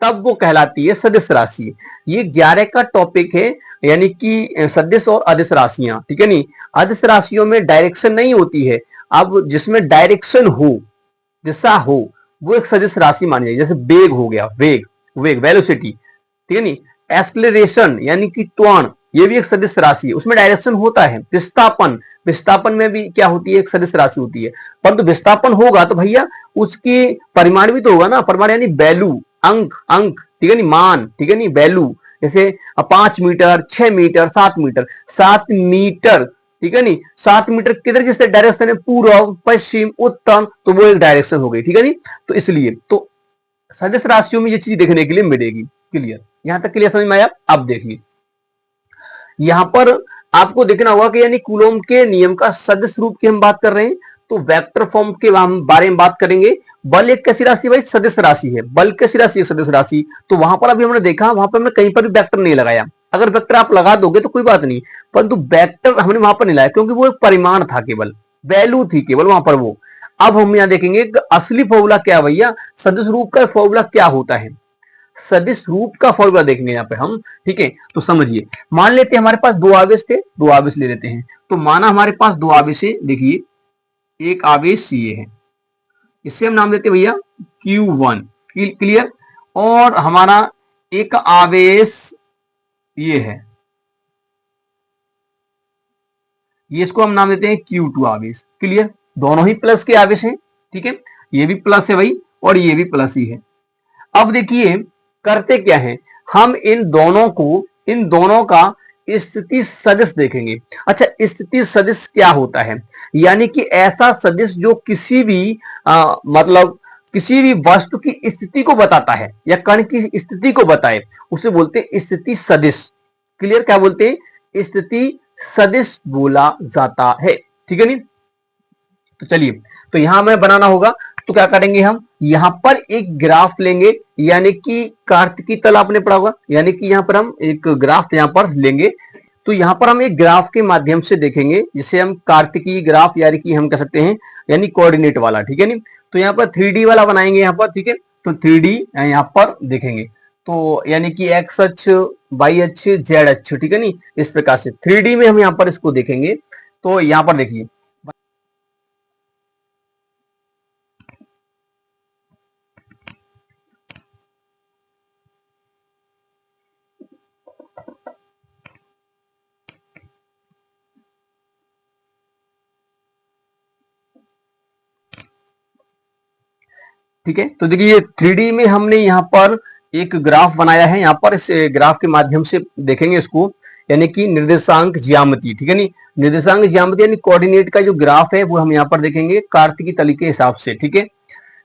तब वो कहलाती है सदिश राशि। ये 11 का टॉपिक है, यानी कि सदिश और अदिश राशियां, ठीक है नी। अदिश राशियों में डायरेक्शन नहीं होती है। अब जिसमें डायरेक्शन हो, दिशा हो, वो एक सदिश राशि मानी जाएगी। जैसे वेग हो गया, वेग वेलोसिटी, ठीक है नी। एक्सलेरेशन यानी कि त्वरण, ये भी एक सदिश राशि है, उसमें डायरेक्शन होता है। विस्थापन में भी क्या होती है? एक सदिश राशि होती है। परंतु विस्थापन होगा तो भैया उसकी परिमाण भी तो होगा ना। परिमाण यानी वैल्यू, अंक, ठीक है नी, मान, ठीक है नी, वैल्यू। जैसे 5 मीटर, 6 मीटर, 7 मीटर, 7 मीटर, ठीक है नी। 7 मीटर किधर किस डायरेक्शन है? पूर्व, पश्चिम, उत्तर, तो वो एक डायरेक्शन हो गई, ठीक है नी। तो इसलिए तो सदिश राशियों में ये चीज देखने के लिए मिलेगी। क्लियर? यहां तक क्लियर समझ में आया? अब देखिए यहां पर आपको देखना होगा कि यानी कूलोम के नियम का सदिश रूप की हम बात कर रहे हैं, तो वेक्टर फॉर्म के बारे में बात करेंगे। बल एक कैसी राशि भाई? सदिश राशि है। बल कैसी राशि है? सदिश राशि। तो वहां पर अभी हमने देखा, वहां पर हमने कहीं पर भी वेक्टर नहीं लगाया। अगर वेक्टर आप लगा दोगे तो कोई बात नहीं, परंतु वेक्टर हमने वहां पर नहीं लाया, क्योंकि वो एक परिमाण था, केवल वैल्यू थी केवल वहां पर वो। अब हम यहां देखेंगे असली फॉर्मूला क्या है भैया, सदिश रूप का फॉर्मूला क्या होता है। सदिश रूप का फॉर्मूला देखेंगे यहाँ पे हम, ठीक है। तो समझिए, मान लेते हैं हमारे पास दो आवेश थे, दो आवेश ले लेते हैं। तो माना हमारे पास दो आवेश है, देखिए एक आवेश ये है, इससे हम नाम देते हैं भैया Q1, क्लियर। और हमारा एक आवेश ये है, ये इसको हम नाम देते हैं Q2 आवेश, क्लियर। दोनों ही प्लस के आवेश हैं, ठीक है, ये भी प्लस है भाई और ये भी प्लस ही है। अब देखिए करते क्या है, हम इन दोनों का स्थिति सदिश देखेंगे। अच्छा, स्थिति सदिश क्या होता है? यानी कि ऐसा सदिश जो किसी भी मतलब किसी भी वस्तु की स्थिति को बताता है या कण की स्थिति को बताए, उसे बोलते हैं स्थिति सदिश, क्लियर। क्या बोलते हैं? स्थिति सदिश बोला जाता है, ठीक है नहीं। तो चलिए, तो यहां हमें बनाना होगा, तो क्या करेंगे हम, यहां पर एक ग्राफ लेंगे, यानी कि कार्तिकी तल आपने पढ़ा होगा, यानी कि यहां पर हम एक ग्राफ यहां पर लेंगे। तो यहां पर हम एक ग्राफ के माध्यम से देखेंगे, जिसे हम कार्तिकी ग्राफ यानी कि हम कह सकते हैं यानी कोऑर्डिनेट वाला, ठीक है नहीं। तो यहाँ पर 3D वाला बनाएंगे यहाँ पर, ठीक है। तो 3D यहाँ पर देखेंगे, तो यानी कि एक्स अक्ष, वाई अक्ष, जेड अक्ष, ठीक है नहीं, इस प्रकार से 3D में हम यहाँ पर इसको देखेंगे। तो यहाँ पर देखिए, ठीक है। तो देखिए 3D में हमने यहाँ पर एक ग्राफ बनाया है, यहाँ पर इस ग्राफ के माध्यम से देखेंगे इसको, यानी कि निर्देशांक ज्यामिति, ठीक है नहीं, निर्देशांक ज्यामिति यानी कोऑर्डिनेट का जो ग्राफ है वो हम यहाँ पर देखेंगे कार्तिकी तल के हिसाब से, ठीक है।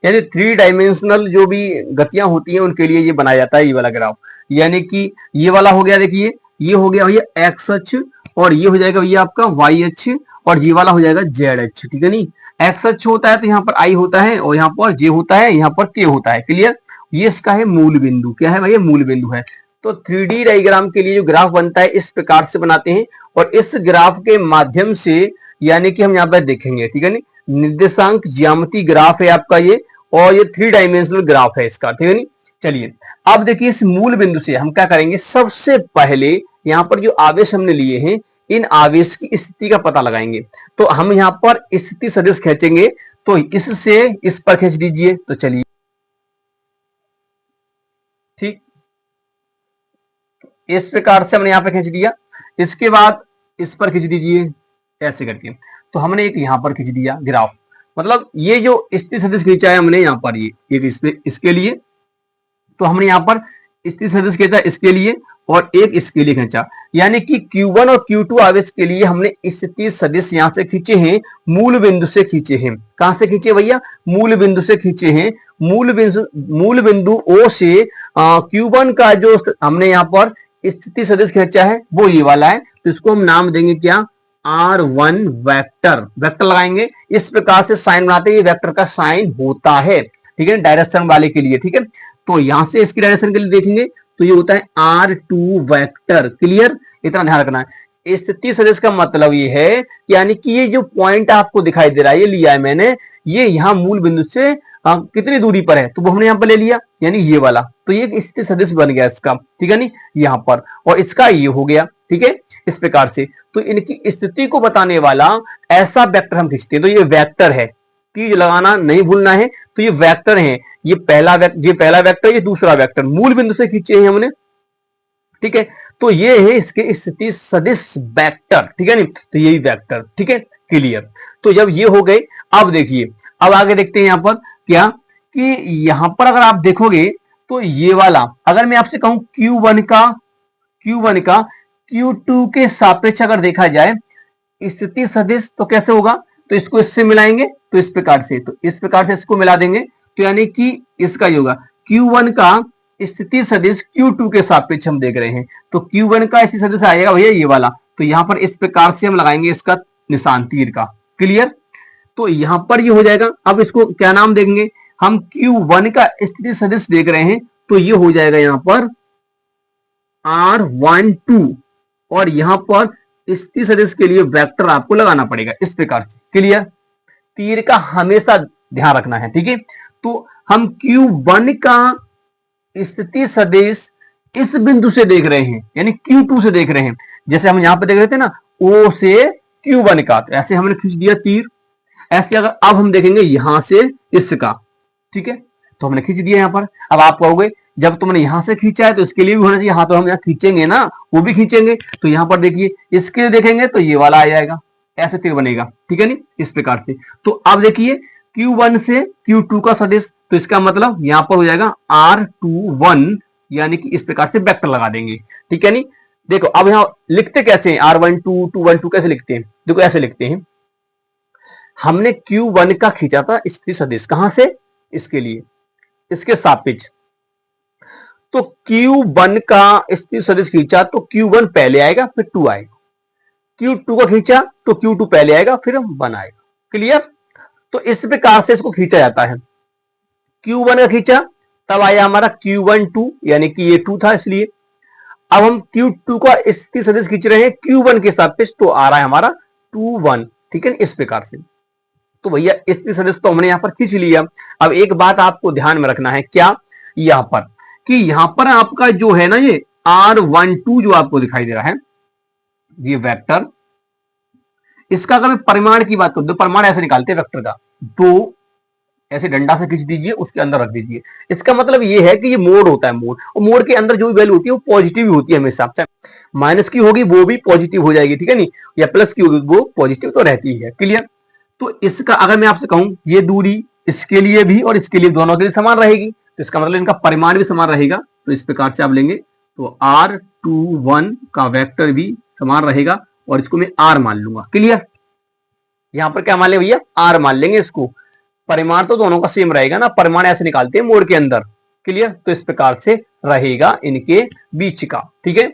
यानी 3 डायमेंशनल जो भी गतियां होती हैं उनके लिए ये बनाया जाता है ये वाला ग्राफ। यानी कि ये वाला हो गया, देखिए ये हो गया भैया एक्स अक्ष, और ये हो जाएगा भैया आपका वाई अक्ष, और ये वाला हो जाएगा जेड अक्ष, ठीक है नहीं। एक्स अक्ष होता है तो यहाँ पर आई होता है, और यहाँ पर जे होता है, यहाँ पर के होता है, क्लियर। ये इसका है मूल बिंदु, क्या है भैया? मूल बिंदु है। तो 3D डायग्राम के लिए जो ग्राफ बनता है इस प्रकार से बनाते हैं, और इस ग्राफ के माध्यम से यानी कि हम यहाँ पर देखेंगे, ठीक है नहीं, निर्देशांक ज्यामिति ग्राफ है आपका ये, और ये 3 डायमेंशनल ग्राफ है इसका, ठीक है नहीं। चलिए अब देखिए, इस मूल बिंदु से हम क्या करेंगे, सबसे पहले यहाँ पर जो आवेश हमने लिए हैं इन आवेश की स्थिति का पता लगाएंगे। तो हम यहाँ पर स्थिति सदिश खींचेंगे, तो इससे इस पर खींच दीजिए, तो चलिए ठीक, इस प्रकार से हमने यहाँ पे खींच दिया। इसके बाद इस पर खींच दीजिए ऐसे करके, तो हमने एक यहाँ पर खींच दिया ग्राफ। मतलब ये जो स्थिति सदिश खींचा है हमने यहाँ पर, ये एक इसके लिए, तो हमने यहाँ पर स्थिति सदिश खींचा इसके लिए और एक इसके लिए खींचा, यानी कि Q1 और Q2 आवेश के लिए हमने स्थिति सदिश यहाँ से खींचे हैं, मूल बिंदु से खींचे हैं। कहां से खींचे भैया? मूल बिंदु से खींचे हैं। मूल बिंदु O से Q1 का जो हमने यहाँ पर स्थिति सदिश खींचा है वो ये वाला है, तो इसको हम नाम देंगे क्या? R1 वेक्टर, वेक्टर लगाएंगे। इस प्रकार से साइन बनाते हैं, ये वेक्टर का साइन होता है, ठीक है, डायरेक्शन वाले के लिए, ठीक है। तो यहां से इसकी डायरेक्शन के लिए देखेंगे तो ये होता है R2 वेक्टर, क्लियर, इतना ध्यान रखना है। स्थिति सदिश का मतलब ये है, यानी कि ये जो पॉइंट आपको दिखाई दे रहा है, ये लिया है मैंने, ये यहाँ मूल बिंदु से कितनी दूरी पर है, तो वो हमने यहाँ पर ले लिया, यानी ये वाला, तो ये स्थिति सदिश बन गया इसका, ठीक है नहीं, यहाँ पर, और इसका ये हो गया, ठीक है, इस प्रकार से। तो इनकी स्थिति को बताने वाला ऐसा वेक्टर हम खींचते हैं, तो ये वेक्टर है, की लगाना नहीं भूलना है। तो ये वेक्टर है, ये पहला वेक्टर, ये दूसरा वेक्टर, मूल बिंदु से खींचे हैं हमने, ठीक है। तो ये है इसके स्थिति सदिश वेक्टर, ठीक है नहीं, तो यही वेक्टर, ठीक है, क्लियर। तो जब ये हो गए, अब देखिए, अब आगे देखते हैं यहां पर क्या, कि यहां पर अगर आप देखोगे तो ये वाला, अगर मैं आपसे कहूं Q1 का Q2 के सापेक्ष अगर देखा जाए स्थिति सदिश, तो कैसे होगा? तो इसको इससे मिलाएंगे, तो इस प्रकार से, तो इस प्रकार से इसको मिला देंगे, तो यानी कि इसका ये होगा Q1 का स्थिति सदिश Q2 के सापेक्ष हम देख रहे हैं, तो Q1 का स्थिति सदिश आएगा भैया ये वाला, तो यहां पर इस प्रकार से हम लगाएंगे इसका निशान तीर का, क्लियर। तो यहां पर ये हो जाएगा। अब इसको क्या नाम देंगे हम? Q1 का स्थिति सदिश देख रहे हैं, तो ये हो जाएगा यहां पर R12, और यहां पर स्थिति सदिश के लिए वेक्टर आपको लगाना पड़ेगा इस प्रकार से, क्लियर। तीर का हमेशा ध्यान रखना है, ठीक है। तो हम Q1 का स्थिति सदिश इस बिंदु से देख रहे हैं, यानी Q2 से देख रहे हैं, जैसे हम यहां पे देख रहे थे ना O से Q1 का, तो ऐसे हमने खींच दिया तीर। ऐसे अगर अब हम देखेंगे यहां से इसका, ठीक है, तो हमने खींच दिया यहां पर। अब आप कहोगे जब तुमने यहां से खींचा है तो इसके लिए भी होना चाहिए, हाँ तो हम यहाँ खींचेंगे ना, वो भी खींचेंगे। तो यहां पर देखिए इसके लिए देखेंगे तो ये वाला आ जाएगा, ऐसे तीर बनेगा, ठीक है नहीं, इस प्रकार से। तो अब देखिए Q1 से Q2 का सदिश, तो इसका मतलब यहां पर हो जाएगा R21, यानी कि इस प्रकार से वेक्टर लगा देंगे, ठीक है नहीं। देखो अब यहां लिखते कैसे हैं, R12 212 कैसे लिखते हैं, देखो ऐसे लिखते हैं। हमने Q1 का खींचा था स्थिति सदिश, कहां से, इसके लिए, इसके सापेक्ष। तो Q1 का स्थिति सदिश खींचा तो Q1 पहले आएगा फिर 2 आएगा, Q2 का खींचा तो Q2 पहले आएगा फिर 1 आएगा, क्लियर। तो इस प्रकार से इसको खींचा जाता है। Q1 का खींचा तब आया हमारा Q12, यानी कि ये 2 था इसलिए। अब हम Q2 का स्थिति सदिश खींच रहे हैं Q1 के सापेक्ष, तो आ रहा है हमारा 2 1, ठीक है, इस प्रकार से। तो भैया स्थिति सदिश तो हमने यहां पर खींच लिया। अब एक बात आपको ध्यान में रखना है, क्या, यहां पर कि यहां पर आपका जो है ना ये R12 जो आपको दिखाई दे रहा है, ये वेक्टर, इसका अगर मैं परिमाण की बात करूं तो परिमाण ऐसे निकालते हैं वेक्टर का, तो ऐसे डंडा से खींच दीजिए, उसके अंदर रख दीजिए। इसका मतलब ये है कि ये मोड होता है, मोड, और मोड के अंदर जो भी वैल्यू होती है वो पॉजिटिव ही होती है हमेशा, चाहे माइनस की होगी वो भी पॉजिटिव हो जाएगी, ठीक है नहीं, या प्लस की होगी वो पॉजिटिव तो रहती है, क्लियर। तो इसका अगर मैं आपसे कहूं ये दूरी इसके लिए भी और इसके लिए, दोनों के लिए समान रहेगी, तो इसका मतलब इनका परिमाण भी समान रहेगा। तो इस प्रकार से आप लेंगे तो R21 का वेक्टर भी समान रहेगा, और इसको मैं R मान लूंगा, क्लियर। यहां पर क्या मान ले भैया, R मान लेंगे इसको, परिमाण तो दोनों का सेम रहेगा ना, परिमाण ऐसे निकालते हैं मोड के अंदर, क्लियर। तो इस प्रकार से रहेगा इनके बीच का, ठीक है,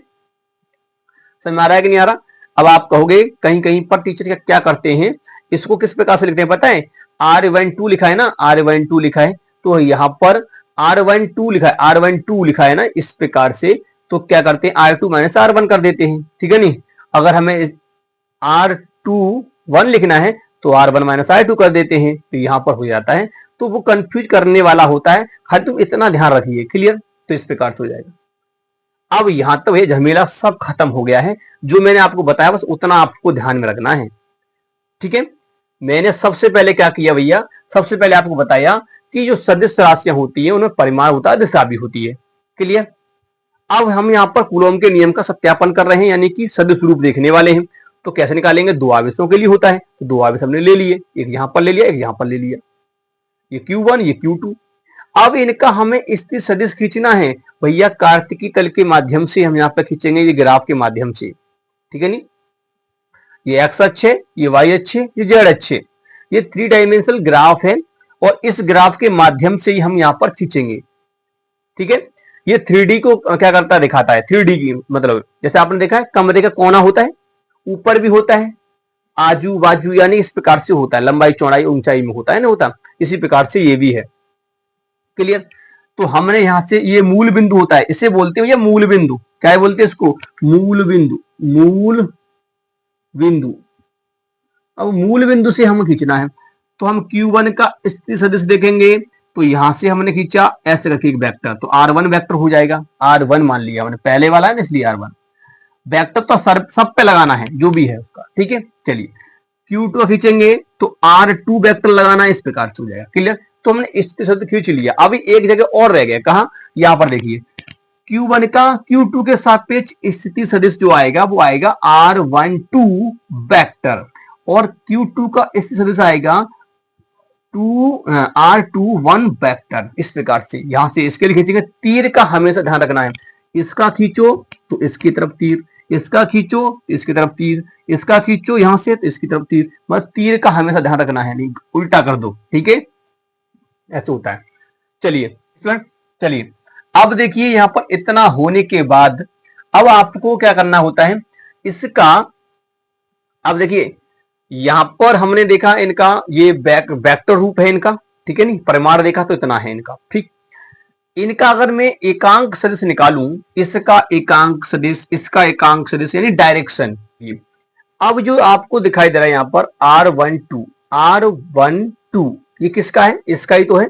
समझ में आ रहा है कि नहीं आ रहा। अब आप कहोगे कहीं कहीं पर टीचर क्या करते हैं, इसको किस प्रकार से लिखते हैं पता है, R12 लिखा है ना, R12 लिखा है, तो यहां पर R12 लिखा है, R12 लिखा है ना, इस प्रकार से, तो क्या करते हैं R2 माइनस R1 कर देते हैं, ठीक है नहीं। अगर हमें R21 लिखना है तो R1 माइनस R2 कर देते हैं, तो यहां पर हो जाता है, तो वो कंफ्यूज करने वाला होता है, खाली तुम इतना ध्यान रखिए, क्लियर। तो इस प्रकार से हो जाएगा। अब यहां तक ये झमेला सब खत्म हो गया है, जो मैंने आपको बताया बस उतना आपको ध्यान में रखना है, ठीक है। मैंने सबसे पहले क्या किया भैया, सबसे पहले आपको बताया कि जो सदिश राशियां होती है उनमें परिमाण होता है, दिशा भी होती है, क्लियर। अब हम यहाँ पर कूलॉम के नियम का सत्यापन कर रहे हैं, यानी कि सदिश रूप देखने वाले हैं। तो कैसे निकालेंगे, दो आवेशों के लिए होता है, तो दो आवेश हमने ले लिए, एक यहां पर ले लिया, एक यहां पर ले लिया, ये Q1 ये Q2। अब इनका हमें स्थिति सदिश खींचना है भैया, कार्तिकी तल के माध्यम से हम यहाँ पर खींचेंगे, ये ग्राफ के माध्यम से, ठीक है नहीं। ये एक्स अक्ष है, ये वाई अक्ष है, ये जेड अक्ष है, ये 3 डायमेंशनल ग्राफ है, और इस ग्राफ के माध्यम से ही हम यहाँ पर खींचेंगे, ठीक है। ये 3D को क्या करता है, दिखाता है, 3D की मतलब जैसे आपने देखा है कमरे का कोना होता है, ऊपर भी होता है, आजू बाजू, यानी इस प्रकार से होता है, लंबाई चौड़ाई ऊंचाई में होता है ना, होता इसी प्रकार से ये भी है, क्लियर। तो हमने यहां से, ये मूल बिंदु होता है, इसे बोलते हैं ये मूल बिंदु, क्या बोलते हैं इसको, मूल बिंदु, मूल बिंदु। अब मूल बिंदु से हम खींचना है, तो हम Q1 का स्थिति सदिश देखेंगे, तो यहां से हमने खींचा ऐसे करके एक वेक्टर, तो R1 वेक्टर हो जाएगा, R1 मान लिया हमने, पहले वाला है ना इसलिए R1 वेक्टर, तो सब पे लगाना है जो भी है उसका, ठीक है। चलिए Q2 खींचेंगे तो R2 वेक्टर लगाना है, इस प्रकार से हो जाएगा, क्लियर। तो हमने स्थिति सदिश खींच लिया। अभी एक जगह और रह गया, कहा, यहां पर देखिए Q1 का Q2 के सापेक्ष स्थिति सदिश जो आएगा वो आएगा R12 वेक्टर, और Q2 का स्थिति सदिश आएगा R21 वेक्टर, इस प्रकार से। यहां से इसके लिए खींचेंगे, तीर का हमेशा ध्यान रखना है, इसका खींचो तो इसकी तरफ तीर, इसका खींचो इसकी तरफ तीर, इसका खींचो यहां से तो इसकी तरफ तीर, मतलब तीर का हमेशा ध्यान रखना है, नहीं उल्टा कर दो, ठीक है, ऐसे होता है। चलिए चलिए, अब देखिए यहां पर इतना होने के बाद अब आपको क्या करना होता है इसका। अब देखिए यहां पर हमने देखा इनका ये वेक्टर रूप है इनका, ठीक है नहीं, परिमाण देखा तो इतना है इनका, ठीक। इनका अगर मैं एकांक सदिश निकालूं, इसका एकांक सदिश, इसका एकांक सदिश, यानी डायरेक्शन, ये अब जो आपको दिखाई दे रहा है यहां पर R12 ये किसका है, इसका ही तो है,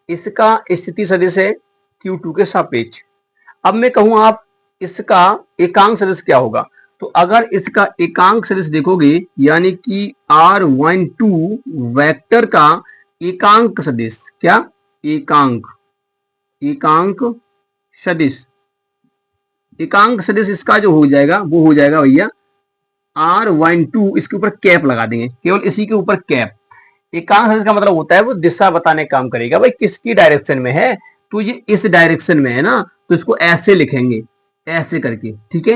इसका स्थिति सदिश है, Q2 के सापेक्ष। अब मैं कहूं आप इसका एकांक सदिश क्या होगा, तो अगर इसका एकांक सदिश देखोगे यानी कि R12 वेक्टर का एकांक सदिश, क्या एकांक, एकांक सदिश, एकांक सदिश इसका जो हो जाएगा वो हो जाएगा भैया R12, इसके ऊपर कैप लगा देंगे, केवल इसी के ऊपर कैप। एकांक सदिश का मतलब होता है वो दिशा बताने का काम करेगा, भाई किसकी डायरेक्शन में है, तो ये इस डायरेक्शन में है ना, तो इसको ऐसे लिखेंगे, ऐसे करके, ठीक है,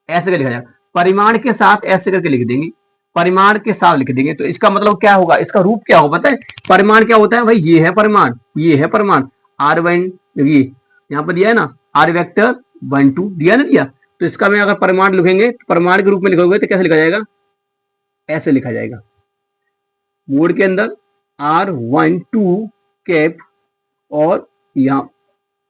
ऐसे करके लिखा जाएगा, परिमाण के साथ ऐसे करके लिख देंगे, परिमाण के साथ लिख देंगे। तो इसका मतलब क्या होगा, इसका रूप क्या होगा पता है, परिमाण क्या होता है भाई, ये है परिमाण, ये है परिमाण R1, ये यहाँ पर दिया है ना R वेक्टर 1 2 दिया ना, दिया, तो इसका मैं अगर परिमाण लिखेंगे तो परिमाण के रूप में लिखोगे तो कैसे लिखा जाएगा, ऐसे लिखा जाएगा, बोर्ड के अंदर R12 कैप और यहाँ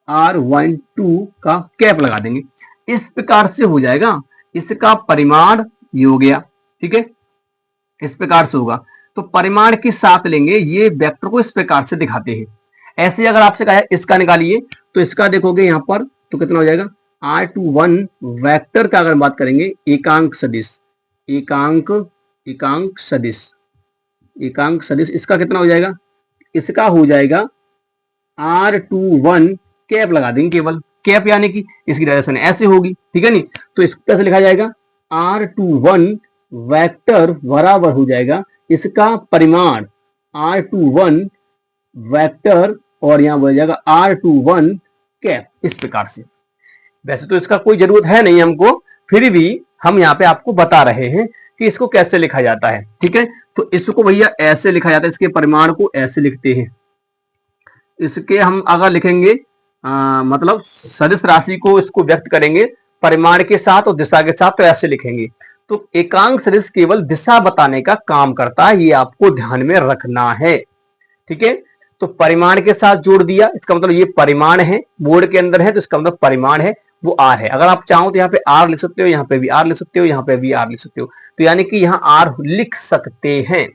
R12 का कैप लगा देंगे, इस प्रकार से हो जाएगा, इसका परिमाण ये हो गया, ठीक है, इस प्रकार से होगा। तो परिमाण के साथ लेंगे, ये वेक्टर को इस प्रकार से दिखाते हैं। ऐसे अगर आपसे कहा है इसका निकालिए, तो इसका देखोगे यहां पर तो कितना हो जाएगा, R21 वेक्टर का अगर बात करेंगे एकांक सदिश, एकांक, एकांक सदिश, एकांक सदिश इसका कितना हो जाएगा, इसका हो जाएगा R21 कैप लगा देंगे, केवल कैप यानी कि इसकी डायरेक्शन ऐसे होगी, ठीक है नहीं, तो इसको कैसे लिखा जाएगा, R21 वेक्टर बराबर हो जाएगा इसका परिमाण R21 वेक्टर और यहां बोल जाएगा R21 कैप, इस प्रकार से। वैसे तो इसका कोई जरूरत है नहीं हमको, फिर भी हम यहाँ पे आपको बता रहे हैं कि इसको कैसे लिखा जाता है, ठीक है। तो इसको भैया ऐसे लिखा जाता है, इसके परिमाण को ऐसे लिखते हैं, इसके हम अगर लिखेंगे मतलब सदिश राशि को इसको व्यक्त करेंगे परिमाण के साथ और दिशा के साथ, तो ऐसे लिखेंगे। तो एकांक सदिश केवल दिशा बताने का काम करता है, ये आपको ध्यान में रखना है, ठीक है। तो परिमाण के साथ जोड़ दिया, इसका मतलब ये परिमाण है, बोर्ड के अंदर है तो इसका मतलब परिमाण है वो R है। अगर आप चाहो तो यहाँ पे R लिख सकते हो, यहाँ पे भी R लिख सकते हो, यहाँ पे भी R लिख सकते हो, तो यानी कि यहाँ R लिख सकते हैं।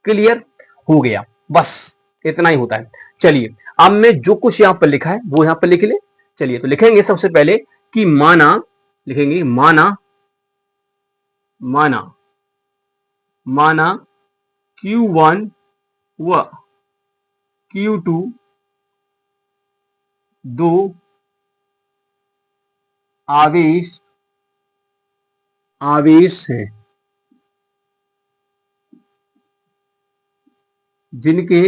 क्लियर हो गया, बस इतना ही होता है। चलिए अब मैं जो कुछ यहाँ पर लिखा है वो यहाँ पर लिख ले। चलिए तो लिखेंगे सबसे पहले कि माना, लिखेंगे माना, माना, माना Q1 व Q2 दो आवेश, आवेश है जिनके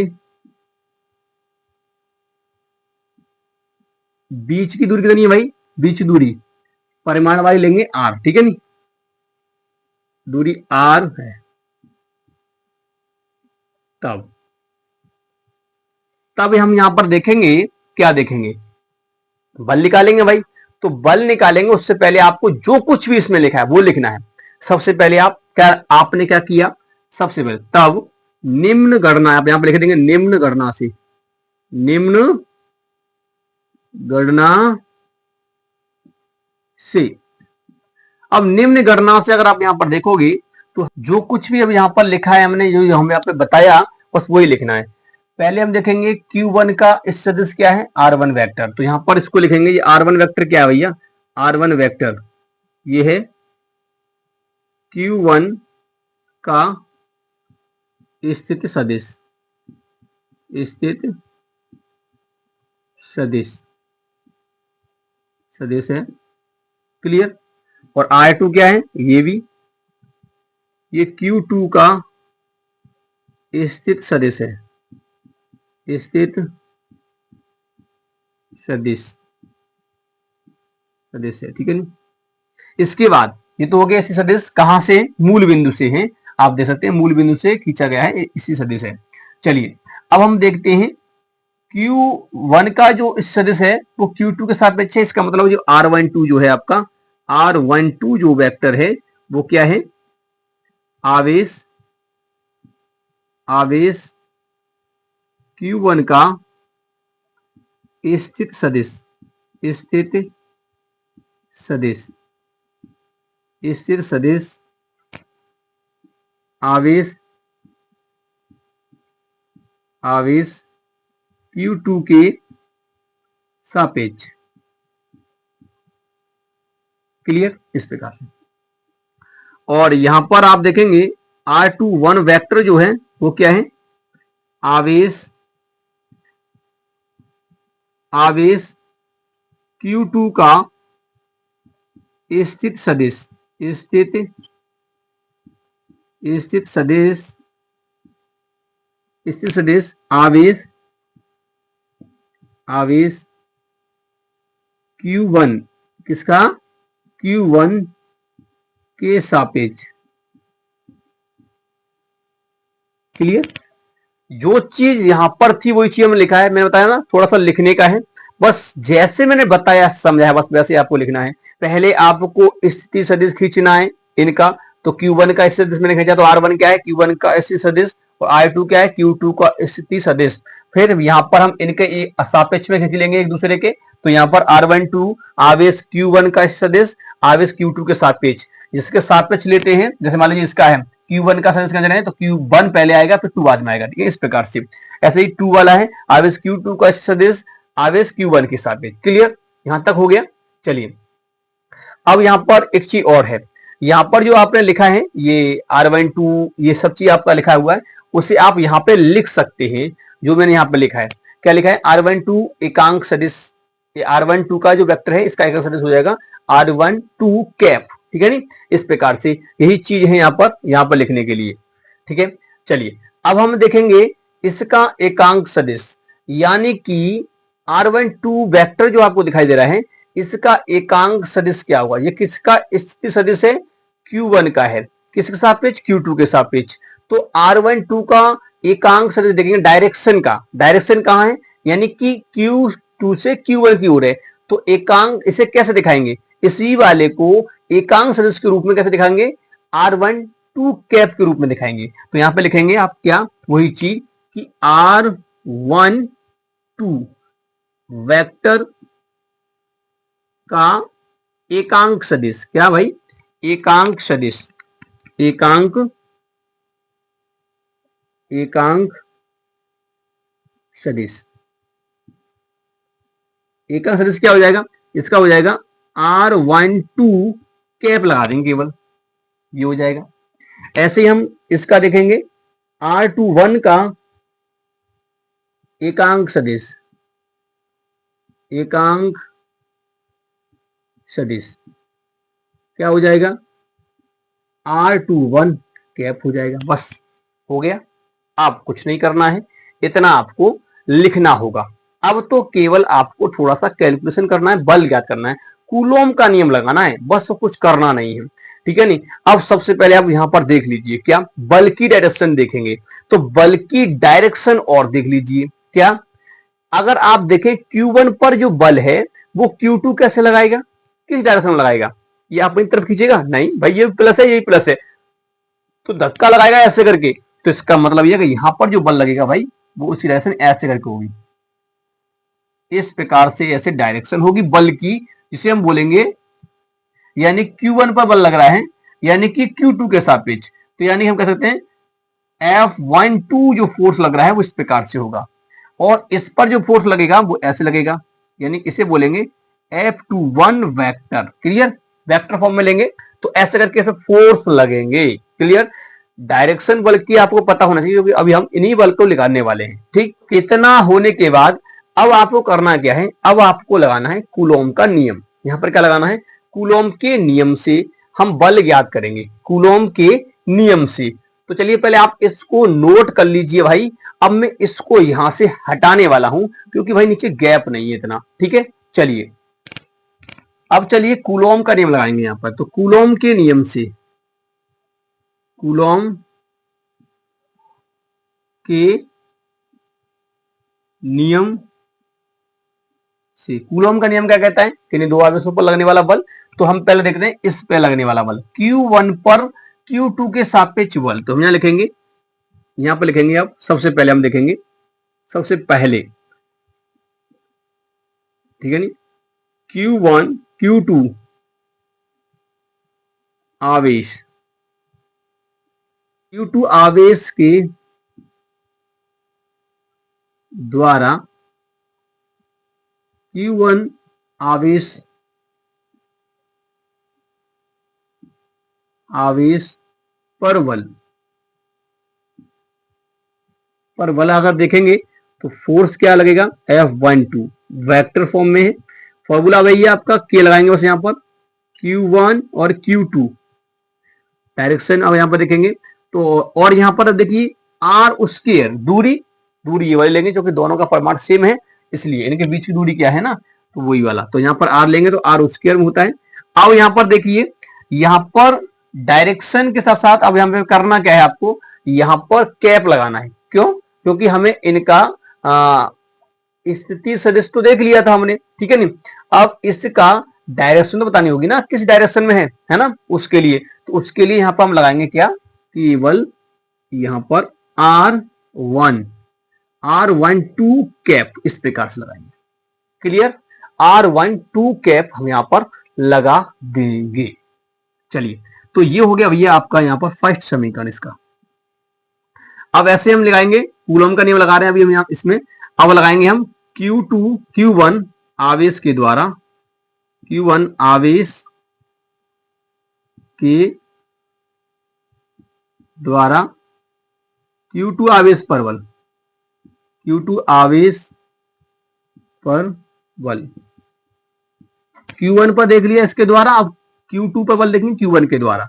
बीच की दूरी कितनी है भाई, बीच दूरी परिमाण वाली लेंगे R, ठीक है नहीं, दूरी R है, तब तब हम यहां पर देखेंगे, क्या देखेंगे, बल निकालेंगे भाई। तो बल निकालेंगे उससे पहले आपको जो कुछ भी इसमें लिखा है वो लिखना है। सबसे पहले आप क्या, आपने क्या किया, सबसे पहले तब निम्न गणना, आप यहां पर लिख देंगे निम्न गणना से, निम्न गणना से। अब निम्न गणना से अगर आप यहां पर देखोगे तो जो कुछ भी अब यहां पर लिखा है हमने, जो हमें यहाँ पे बताया बस वही लिखना है। पहले हम देखेंगे Q1 का इस सदिश क्या है, R1 वेक्टर, तो यहां पर इसको लिखेंगे, ये R1 वेक्टर क्या है भैया, R1 वेक्टर ये है Q1 का स्थित सदिश, स्थित सदिश, सदिश है, क्लियर। और R2 क्या है, ये भी, ये Q2 का स्थित सदिश है, स्थित सदिश, सदिश है, ठीक है नहीं। इसके बाद ये तो हो गया इसी सदिश, कहां से, मूल बिंदु से है, आप देख सकते हैं मूल बिंदु से खींचा गया है, इसी सदिश है। चलिए अब हम देखते हैं Q1 का जो इस सदिश है वो Q2 के सापेक्ष है, इसका मतलब जो R12 जो है आपका, R12 जो वेक्टर है वो क्या है, आवेश, आवेश Q1 का स्थित सदिश, स्थित सदिश, स्थिर सदिश आवेश, आवेश Q2 के सापेक्ष। क्लियर, इस प्रकार से। और यहां पर आप देखेंगे R21 वेक्टर जो है वो क्या है, आवेश आवेश Q2 का स्थित सदिश, स्थित स्थित सदिश स्थित सदिश आवेश आवेश Q1 किसका, Q1 के सापेक्ष। क्लियर, जो चीज यहां पर थी वही चीज हमने लिखा है। मैंने बताया ना, थोड़ा सा लिखने का है, बस जैसे मैंने बताया समझाया, बस वैसे आपको लिखना है। पहले आपको स्थिति सदिश खींचना है इनका। तो Q1 का स्थिति सदिश मैंने खींचा, तो R1 क्या है, Q1 का स्थिति सदिश, और R2 क्या है, Q2 का स्थिति सदिश। फिर यहां पर हम इनके सापेक्ष में खींच लेंगे एक दूसरे के। तो यहां पर R12 आवेश Q1 का सदिश आवेश Q2 के सापेक्ष, जिसके सापेक्ष लेते हैं, जैसे मान लीजिए इसका है Q1 का सदिश है तो Q1 पहले आएगा फिर 2 बाद में आएगा, ठीक है, इस प्रकार से। ऐसे ही 2 वाला है आवेश Q2 का सदिश आवेश Q1 के सापेक्ष। क्लियर, यहां तक हो गया। चलिए, अब यहां पर एक चीज और है, यहां पर जो आपने लिखा है ये R12 ये सब चीज आपका लिखा हुआ है, उसे आप यहां पे लिख सकते हैं। जो मैंने यहां पे लिखा है, क्या लिखा है, R12 एकांक सदिश, ये R12 का जो वेक्टर है इसका एकांक सदिश हो जाएगा R12 कैप, ठीक है नी, इस प्रकार से। यही चीज है यहां पर लिखने के लिए, ठीक है। चलिए, अब हम देखेंगे इसका एकांक सदिश, यानी कि R12 वेक्टर जो आपको दिखाई दे रहा है, इसका एकांक सदिश क्या होगा। ये किसका स्थिति सदिश है, Q1 का है, किसके सापेक्ष, Q2 के सापेक्ष। तो R12 का एकांक सदिश देखेंगे डायरेक्शन का, डायरेक्शन कहां है, यानी कि Q2 से Q1 की ओर है। तो एकांक इसे कैसे दिखाएंगे, इसी वाले को एकांक सदिश के रूप में कैसे दिखाएंगे, R12 कैप के रूप में दिखाएंगे। तो यहां पे लिखेंगे आप क्या, वही चीज कि R12 वेक्टर का एकांक सदिश, क्या भाई, एकांक सदिश, एकांक एकांक सदिश, एकांक सदिश क्या हो जाएगा, इसका हो जाएगा R12 कैप लगा देंगे केवल, ये हो जाएगा। ऐसे ही हम इसका देखेंगे R21 का एकांक सदिश, एकांक सदिश क्या हो जाएगा, R21 कैप हो जाएगा। बस हो गया, आप कुछ नहीं करना है, इतना आपको लिखना होगा। अब तो केवल आपको थोड़ा सा कैलकुलेशन करना है, बल ज्ञात करना है, कूलोम का नियम लगाना है, बस कुछ करना नहीं है, ठीक है नहीं। अब सबसे पहले आप यहां पर देख लीजिए, क्या बल की डायरेक्शन देखेंगे, तो बल की डायरेक्शन और देख लीजिए। क्या, अगर आप देखें Q1 पर जो बल है वो Q2 कैसे लगाएगा, किस डायरेक्शन में लगाएगा, ये अपनी तरफ खींचेगा, नहीं भाई ये प्लस है, यही प्लस है, तो धक्का लगाएगा ऐसे करके। तो इसका मतलब यह कि यहां पर जो बल लगेगा भाई वो उसी डायरेक्शन ऐसे करके होगी, इस प्रकार से ऐसे डायरेक्शन होगी बल की, जिसे हम बोलेंगे, यानी Q1 पर बल लग रहा है यानी कि Q2 के सापेक्ष। तो यानी हम कह सकते हैं F12 जो फोर्स लग रहा है वो इस प्रकार से होगा, और इस पर जो फोर्स लगेगा वो ऐसे लगेगा, यानी इसे बोलेंगे F21 vector. Clear, vector form में लेंगे तो ऐसे करके फोर्स लगेंगे। क्लियर, डायरेक्शन बल की आपको पता होना चाहिए, क्योंकि अभी हम इन्हीं बल को लगाने वाले हैं। ठीक, इतना होने के बाद अब आपको करना क्या है, अब आपको लगाना है कूलोम का नियम। यहां पर क्या लगाना है, कूलोम के नियम से हम बल ज्ञात करेंगे, कूलोम के नियम से। तो चलिए पहले आप इसको नोट कर लीजिए भाई। अब मैं इसको यहां से हटाने वाला हूं, क्योंकि भाई नीचे गैप नहीं है इतना, ठीक है। चलिए, अब चलिए कूलोम का नियम लगाएंगे यहां पर। तो कूलोम के नियम से, कूलोम के नियम से, कूलोम का नियम क्या कहता है कि दो आवेशों पर लगने वाला बल। तो हम पहले देखते हैं इस पे लगने वाला बल, Q1 पर Q2 के सापेक्ष बल। तो हम यहां लिखेंगे, यहां पर लिखेंगे, अब सबसे पहले हम देखेंगे, सबसे पहले, ठीक है नी, Q1 Q2 आवेश, Q2 आवेश के द्वारा Q1 आवेश पर बल अगर देखेंगे तो फोर्स क्या लगेगा, F12 वेक्टर फॉर्म में है। फॉर्मूला वही है आपका, K लगाएंगे बस यहाँ पर, Q1 और Q2 डायरेक्शन। अब यहाँ पर देखेंगे तो, और यहाँ पर देखिए R स्क्वायर, दूरी ये वाली लेंगे क्योंकि दोनों का परिमाण सेम है, इसलिए इनके बीच की दूरी क्या है ना, तो वही वाला। तो यहाँ पर R लेंगे तो R स्क्वायर में होता है। अब यहाँ पर देखिए, यहाँ पर डायरेक्शन के साथ साथ अब यहाँ पे करना क्या है आपको, यहाँ पर कैप लगाना है। क्यों? क्योंकि हमें इनका स्थिति सदिश तो देख लिया था हमने, ठीक है नहीं। अब इसका डायरेक्शन तो बतानी होगी ना, किस डायरेक्शन में है ना, उसके लिए। तो उसके लिए यहाँ पर हम लगाएंगे क्या, केवल यहाँ पर R12 कैप, इस प्रकार से लगाएंगे। क्लियर? R12 कैप हम यहाँ पर लगा देंगे। चलिए, तो ये हो गया भैया आपका यहाँ पर फर्स्ट समीकरण इसका। अब ऐसे हम लगाएंगे, कूलम का नियम लगा रहे हैं अभी हम यहाँ इसमें। अब लगाएंगे हम Q1 आवेश के द्वारा, Q1 आवेश के द्वारा Q2 आवेश पर बल, Q2 आवेश पर बल। Q1 पर देख लिया इसके द्वारा, अब Q2 पर बल देखेंगे Q1 के द्वारा।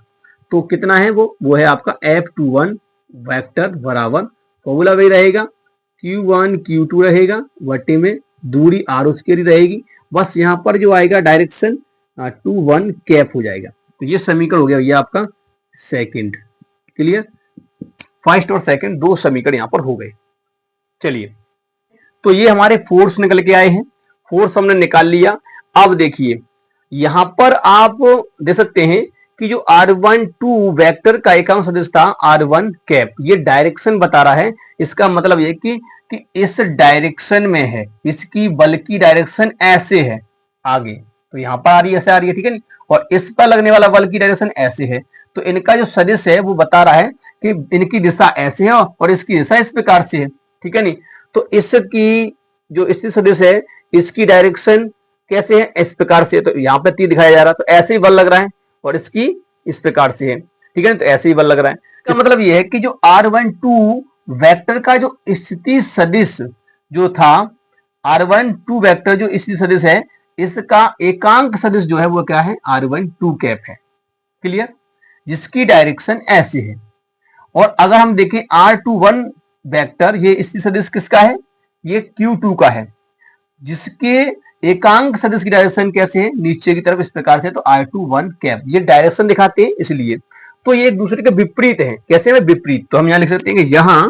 तो कितना है वो है आपका F21 वेक्टर बराबर, फॉर्मूला वही रहेगा, Q1 Q2 रहेगा, वटे में दूरी R स्क्वायर रहेगी, बस यहाँ पर जो आएगा डायरेक्शन 21 कैप हो जाएगा। तो ये समीकरण हो गया ये आपका सेकंड। क्लियर? फर्स्ट और सेकंड दो समीकरण यहाँ पर हो गए। चलिए, तो ये हमारे फोर्स निकल के आए हैं, फोर्स हमने निकाल लिया। अब देखिए यहां पर आप दे सकते हैं कि जो R12 वेक्टर का एकांक सदिश था R1 कैप, ये डायरेक्शन बता रहा है। इसका मतलब ये कि इस डायरेक्शन में है, इसकी बल की डायरेक्शन ऐसे है आगे, तो यहां पर आ रही है, ऐसे आ रही है, ठीक है नहीं। और इस पर लगने वाला बल की डायरेक्शन ऐसे है, तो इनका जो सदिश है वो बता रहा है कि इनकी दिशा ऐसे है और इसकी दिशा इस प्रकार से है, ठीक है नहीं। तो इसकी जो स्थिति सदिश है, इसकी डायरेक्शन कैसे है, इस प्रकार से। तो यहाँ पे तीर दिखाया जा रहा है, तो ऐसे ही बल लग रहा है, और इसकी इस प्रकार से है, ठीक है, तो ऐसे ही बल लग रहा है। इसका मतलब यह है कि जो R12 वेक्टर का जो स्थिति सदिश जो था, R12 वेक्टर जो स्थिति सदिश है, इसका एकांक सदिश जो है वो क्या है, R12 कैप है। क्लियर? जिसकी डायरेक्शन ऐसे है। और अगर हम देखें R21 वेक्टर, ये स्थिति सदिश किसका है, ये Q2 का है, जिसके एकांक सदिश की डायरेक्शन कैसे है, नीचे की तरफ इस प्रकार से। तो R21 कैप, ये डायरेक्शन दिखाते हैं इसलिए। तो ये एक दूसरे के विपरीत है। कैसे में विपरीत, तो हम यहां लिख सकते हैं कि यहां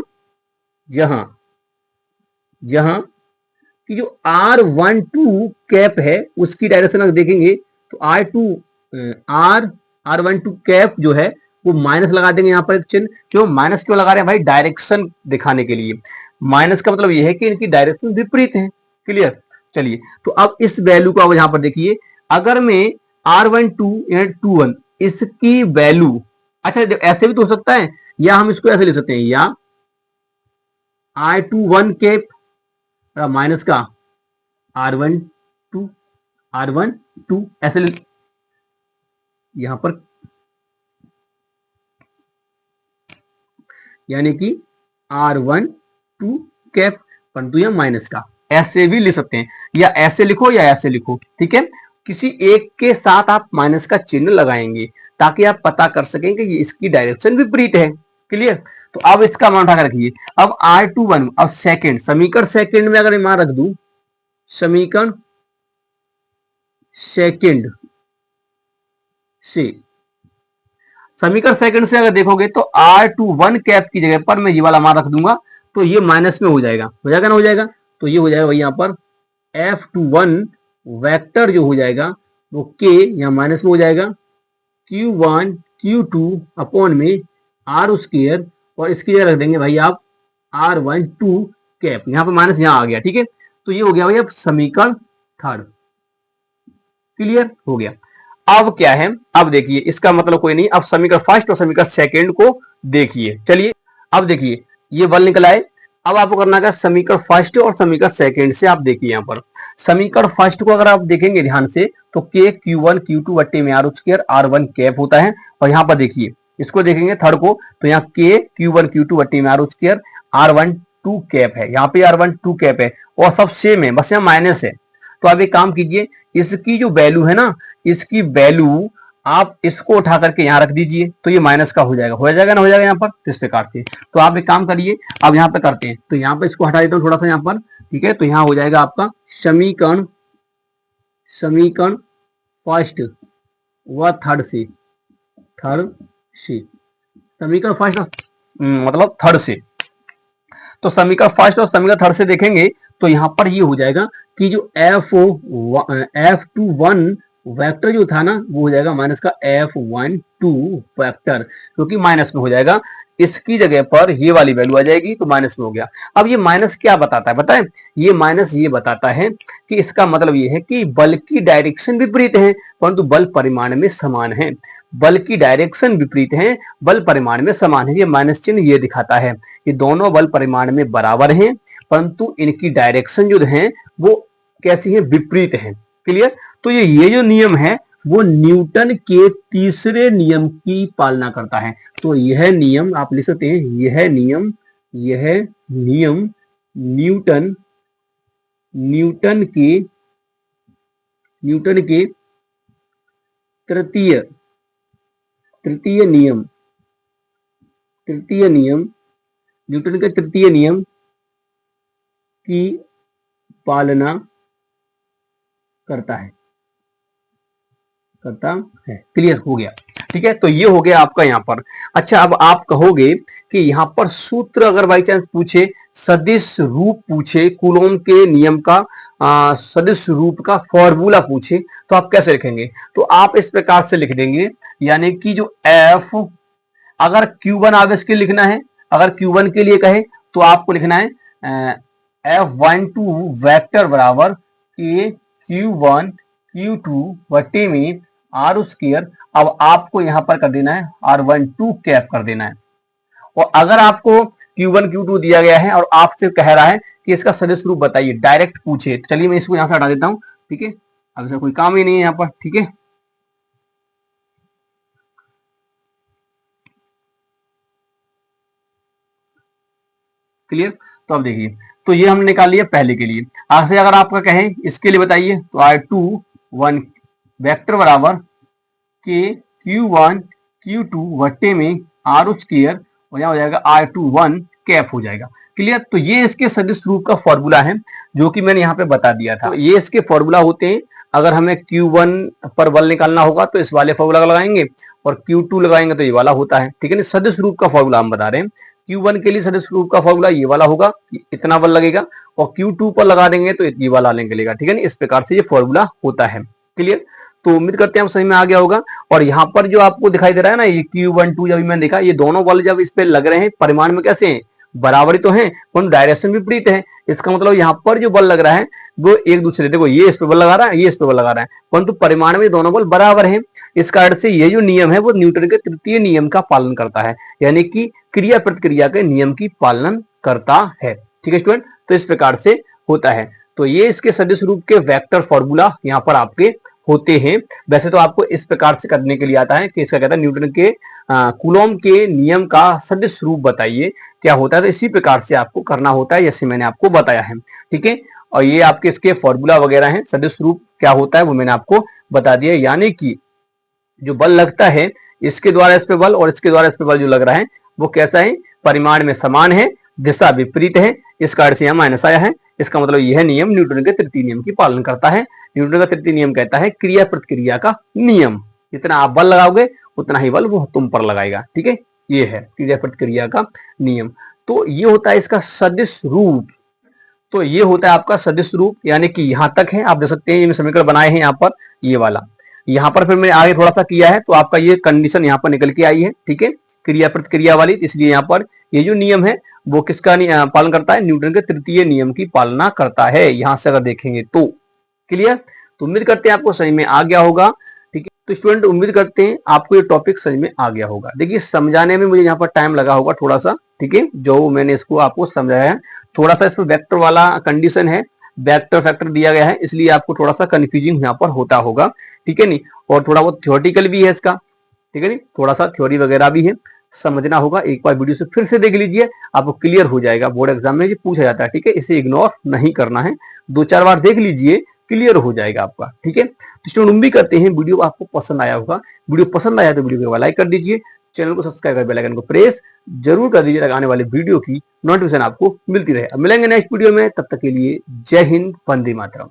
कि जो R12 कैप है उसकी डायरेक्शन अगर देखेंगे तो R12 कैप जो है वो माइनस लगा देंगे यहाँ पर एक चिन्ह। क्यों माइनस क्यों लगा रहे हैं भाई, डायरेक्शन दिखाने के लिए। माइनस का मतलब यह है कि इनकी डायरेक्शन विपरीत है। क्लियर? चलिए, तो अब इस वैल्यू को अब यहां पर देखिए, अगर मैं R12 या 21 इसकी वैल्यू, अच्छा ऐसे भी तो हो सकता है, या हम इसको ऐसे लिख सकते हैं, या R21 कैप माइनस का R12 ऐसे यहां पर, यानी कि R12 कैप, परंतु यह माइनस का, ऐसे भी लिख सकते हैं, या ऐसे लिखो या ऐसे लिखो, ठीक है। किसी एक के साथ आप माइनस का चिन्ह लगाएंगे ताकि आप पता कर सकें कि इसकी डायरेक्शन विपरीत है। क्लियर? तो अब इसका मान उठा कर रखिए। अब R21, अब सेकंड समीकरण, सेकंड में अगर मान रख दूं, समीकरण सेकंड से अगर देखोगे तो R21 कैप की जगह पर मैं ये वाला मान रख दूंगा, तो ये माइनस में हो जाएगा ना, हो जाएगा। तो ये हो जाएगा वही यहाँ पर F21 वेक्टर जो हो जाएगा वो K यहाँ माइनस में हो जाएगा, Q1 Q2 अपॉन में R स्क्वायर, और इसकी जगह रख देंगे भाई आप R12 कैप, यहाँ पर माइनस यहाँ आ गया, ठीक है। तो ये हो गया भाई अब समीकरण थर्ड। क्लियर हो गया? अब क्या है, अब देखिए इसका मतलब कोई नहीं, अब समीकरण फर्स्ट और समीकरण सेकंड को देखिए। चलिए अब देखिए, ये बल निकला है, अब आपको करना है समीकरण फर्स्ट और समीकरण सेकंड से। आप देखिए यहाँ पर समीकरण फर्स्ट को अगर आप देखेंगे ध्यान से तो के Q1 Q2 बट्टे में आर स्क्वायर R1 कैप होता है। और यहाँ पर देखिए इसको देखेंगे थर्ड को तो यहाँ के Q1 Q2 बट्टे में आर स्क्वायर R1 2 कैप है, यहाँ पे R1 2 कैप है और सब सेम है, बस यहाँ माइनस है। तो आप एक काम कीजिए, इसकी जो वैल्यू है ना, इसकी वैल्यू आप इसको उठा करके यहाँ रख दीजिए तो ये माइनस का हो जाएगा ना, हो जाएगा यहाँ पर इस प्रकार से। तो आप एक काम करिए, अब यहाँ पे करते हैं तो यहाँ पे इसको हटा देता हूँ थोड़ा सा यहाँ पर, ठीक है। तो यहाँ हो जाएगा आपका समीकरण फर्स्ट व थर्ड से समीकरण फर्स्ट मतलब थर्ड से। तो समीकरण फर्स्ट और समीकरण थर्ड से देखेंगे तो यहाँ पर ये हो जाएगा कि जो F21 वेक्टर जो था ना वो हो जाएगा माइनस का F12 वेक्टर, क्योंकि माइनस में हो जाएगा, इसकी जगह पर ये वाली वैल्यू आ जाएगी तो माइनस में हो गया। अब ये माइनस क्या बताता है बताएं, ये माइनस ये बताता है कि इसका मतलब ये है कि बल की डायरेक्शन विपरीत है परंतु बल परिमाण में समान है। बल की डायरेक्शन विपरीत है, बल परिमाण में समान है। ये माइनस चिन्ह ये दिखाता है कि दोनों बल परिमाण में बराबर हैं परंतु इनकी डायरेक्शन जो है वो कैसी है, विपरीत है। क्लियर। तो ये जो नियम है वो न्यूटन के तीसरे नियम की पालना करता है। तो यह नियम आप लिख सकते हैं, यह नियम न्यूटन के तृतीय नियम न्यूटन के तृतीय नियम की पालना करता है। क्लियर हो गया, ठीक है। तो ये हो गया आपका यहाँ पर। अच्छा, अब आप कहोगे कि यहाँ पर सूत्र अगर बाई चांस पूछे, सदिश रूप पूछे, कूलॉम के नियम का सदिश रूप का फॉर्मूला पूछे तो आप कैसे लिखेंगे? तो आप इस प्रकार से लिख देंगे, यानी कि जो F अगर Q1 आवेश के लिखना है, अगर Q1 के लिए कहे तो आपको लिखना है F12 वेक्टर बराबर के Q1 Q2 बटे में आर स्क्वायर। अब आपको यहां पर कर देना है R12 कैप कर देना है। और अगर आपको Q1 Q2 दिया गया है और आपसे कह रहा है कि इसका सदिश रूप बताइए, डायरेक्ट पूछे, तो चलिए मैं इसको यहां से हटा देता हूं, ठीक है। अब इसका कोई काम ही नहीं है यहां पर, ठीक है। क्लियर। तो अब देखिए, तो ये हमने निकाल लिया पहले के लिए। आज से अगर आपका कहें इसके लिए बताइए तो R21 वेक्टर बराबर के Q1 Q2 वट्टे में आर स्क्वायर और यहाँ हो जाएगा R21 कैप हो जाएगा। क्लियर। तो ये इसके सदिश रूप का फॉर्मूला है जो कि मैंने यहाँ पे बता दिया था। तो ये इसके फॉर्मूला होते हैं। अगर हमें Q1 पर बल निकालना होगा तो इस वाले फॉर्मूला लगाएंगे और Q2 लगाएंगे तो ये वाला होता है, ठीक है ना। सदिश रूप का फॉर्मूला हम बता रहे हैं। Q1 के लिए सदिश रूप का फॉर्मूला ये वाला होगा, इतना बल लगेगा, और Q2 पर लगा देंगे तो ये वाला लगेगा, ठीक है ना। इस प्रकार से ये फॉर्मूला होता है। क्लियर। तो उम्मीद करते हैं हम सही में आ गया होगा। और यहाँ पर जो आपको दिखाई दे रहा है ना, ये Q1 2 जब मैंने देखा, ये दोनों बल जब इस पे लग रहे हैं परिमाण में कैसे हैं, बराबरी तो है परंतु डायरेक्शन विपरीत है। इसका मतलब यहाँ पर जो बल लग रहा है वो एक दूसरे, देखो ये इस पे बल लगा रहा है, ये इस पे बल लगा रहा है, परंतु परिमाण में दोनों बल बराबर हैं। इस कारण से ये जो नियम है वो न्यूटन के तृतीय नियम का पालन करता है, यानी कि क्रिया प्रतिक्रिया के नियम की पालन करता है, ठीक है स्टूडेंट। तो इस प्रकार से होता है। तो ये इसके सदिश रूप के वेक्टर फॉर्मूला यहाँ पर आपके होते हैं। वैसे तो आपको इस प्रकार से करने के लिए आता है कि इसका कहता है न्यूटन के कूलॉम के नियम का सदिश रूप बताइए क्या होता है। तो इसी प्रकार से आपको करना होता है जैसे मैंने आपको बताया है, ठीक है। और ये आपके इसके फॉर्मूला वगैरह हैं, सदिश रूप क्या होता है वो मैंने आपको बता दिया। यानी कि जो बल लगता है इसके द्वारा इस पे बल और इसके द्वारा इस पे बल जो लग रहा है वो कैसा है, परिमाण में समान है, दिशा विपरीत है, इस कारण से यहाँ माइनस आया है। इसका मतलब यह नियम न्यूटन के तृतीय नियम की पालन करता है। न्यूटन का तृतीय नियम कहता है क्रिया प्रतिक्रिया का नियम, जितना आप बल लगाओगे उतना ही बल वो तुम पर लगाएगा, ठीक है। ये है क्रिया प्रतिक्रिया का नियम। तो ये होता है इसका सदिश रूप। तो ये होता है आपका सदिश रूप, यानी कि यहां तक है, आप देख सकते हैं ये समीकरण बनाए हैं यहाँ पर, ये वाला यहाँ पर फिर मैंने आगे थोड़ा सा किया है तो आपका ये कंडीशन यहाँ पर निकल के आई है, ठीक है, क्रिया प्रतिक्रिया वाली। इसलिए यहाँ पर ये जो नियम है वो किसका पालन करता है, न्यूटन के तृतीय नियम की पालना करता है, यहां से अगर देखेंगे तो। क्लियर। तो उम्मीद करते हैं आपको सही में आ गया होगा। ठीक है। तो स्टूडेंट उम्मीद करते हैं आपको ये टॉपिक समझ में आ गया होगा। देखिए समझाने में मुझे यहाँ पर टाइम लगा होगा थोड़ा सा, ठीक है, जो मैंने इसको आपको समझाया है। थोड़ा सा इसमें वेक्टर वाला कंडीशन है, वेक्टर फैक्टर दिया गया है, इसलिए आपको थोड़ा सा कंफ्यूजिंग यहाँ पर होता होगा, ठीक है नहीं। और थोड़ा बहुत थ्योरेटिकल भी है इसका, ठीक है नहीं, थोड़ा सा थ्योरी वगैरह भी है, समझना होगा। एक बार वीडियो से फिर से देख लीजिए, आपको क्लियर हो जाएगा। बोर्ड एग्जाम में ये पूछा जाता है, ठीक है, इसे इग्नोर नहीं करना है, 2-4 बार देख लीजिए, क्लियर हो जाएगा आपका, ठीक है। तो स्टूडेंट उम्मीद करते हैं वीडियो आपको पसंद आया होगा। वीडियो पसंद आया तो वीडियो को लाइक कर दीजिए, चैनल को सब्सक्राइब कर बेल आइकन को प्रेस जरूर कर दीजिए, आने वाले वीडियो की नोटिफिकेशन आपको मिलती रहे। अब मिलेंगे नेक्स्ट वीडियो में, तब तक के लिए जय हिंद, वंदे मातरम।